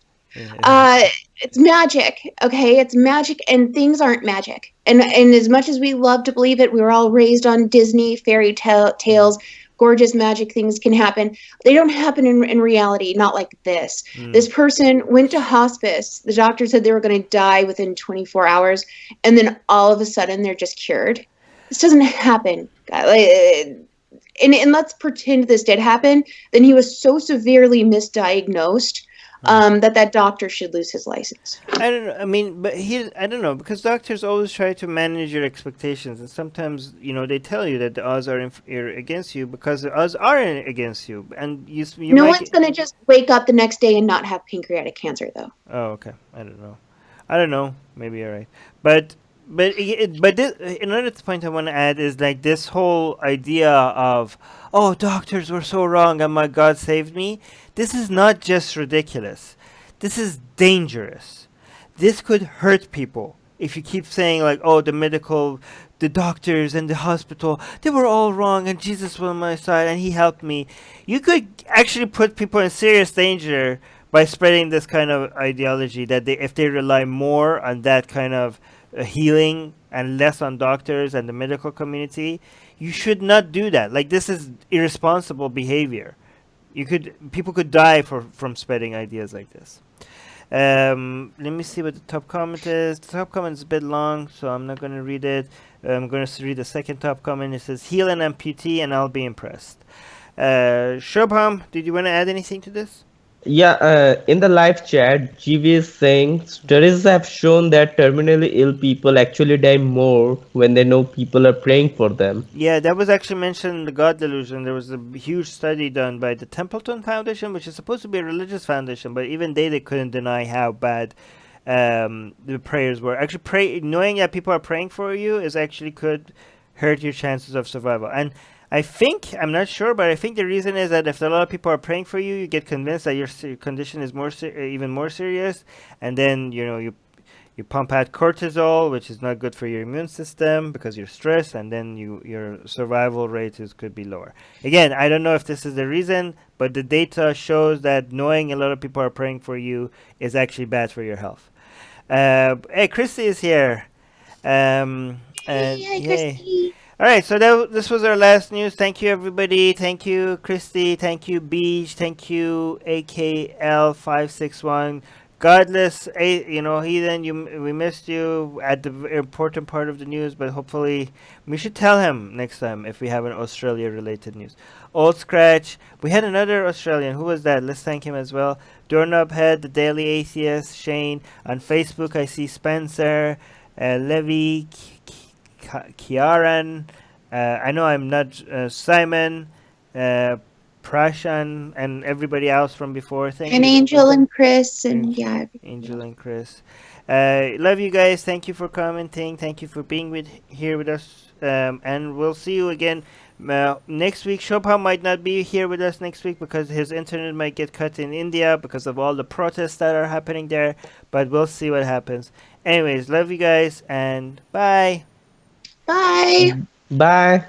It's magic, okay? It's magic, and things aren't magic. And as much as we love to believe it, we were all raised on Disney fairy tales. gorgeous magic things can happen. They don't happen in reality, not like this. This person went to hospice. The doctor said they were going to die within 24 hours, and then all of a sudden they're just cured. This doesn't happen. And let's pretend this did happen. Then he was so severely misdiagnosed that doctor should lose his license. I don't know. I mean, but I don't know, because doctors always try to manage your expectations, and sometimes they tell you that the odds are against you because the odds aren't against you, and you No might one's going to just wake up the next day and not have pancreatic cancer, though. Oh, okay. I don't know. Maybe you're right, but another point I want to add is like this whole idea of, oh, doctors were so wrong and my God saved me. This is not just ridiculous. This is dangerous. This could hurt people if you keep saying like, oh, the doctors and the hospital, they were all wrong and Jesus was on my side and he helped me. You could actually put people in serious danger by spreading this kind of ideology that if they rely more on that kind of healing and less on doctors and the medical community. You should not do that. Like, this is irresponsible behavior. People could die from spreading ideas like this. Let me see what the top comment is. The top comment is a bit long, so I'm not going to read it. I'm going to read the second top comment. It says, heal an amputee and I'll be impressed. Shobham, did you want to add anything to this? Yeah, in the live chat, GV is saying studies have shown that terminally ill people actually die more when they know people are praying for them. Yeah, that was actually mentioned in the God Delusion. There was a huge study done by the Templeton Foundation, which is supposed to be a religious foundation, but even they couldn't deny how bad the prayers were. Actually, knowing that people are praying for you could hurt your chances of survival. And I'm not sure, but I think the reason is that if a lot of people are praying for you, you get convinced that your condition is even more serious, and then you pump out cortisol, which is not good for your immune system because you're stressed, and then your survival rate could be lower. Again, I don't know if this is the reason, but the data shows that knowing a lot of people are praying for you is actually bad for your health. Hey, Christy is here. Hey, Christy. All right, so this was our last news. Thank you, everybody. Thank you, Christy. Thank you, Beach. Thank you, AKL561. Godless, heathen, we missed you at the important part of the news, but hopefully we should tell him next time if we have an Australia-related news. Old Scratch, we had another Australian. Who was that? Let's thank him as well. Doorknob Head, The Daily Atheist, Shane. On Facebook, I see Spencer, Levy, Kiaran, I know I'm not Simon, Prashan, and everybody else from before. Thank and you. Angel and Chris, and yeah. Angel and Chris. Love you guys. Thank you for commenting. Thank you for being here with us. And we'll see you again next week. Shobham might not be here with us next week because his internet might get cut in India because of all the protests that are happening there. But we'll see what happens. Anyways, love you guys and bye. Bye. Bye.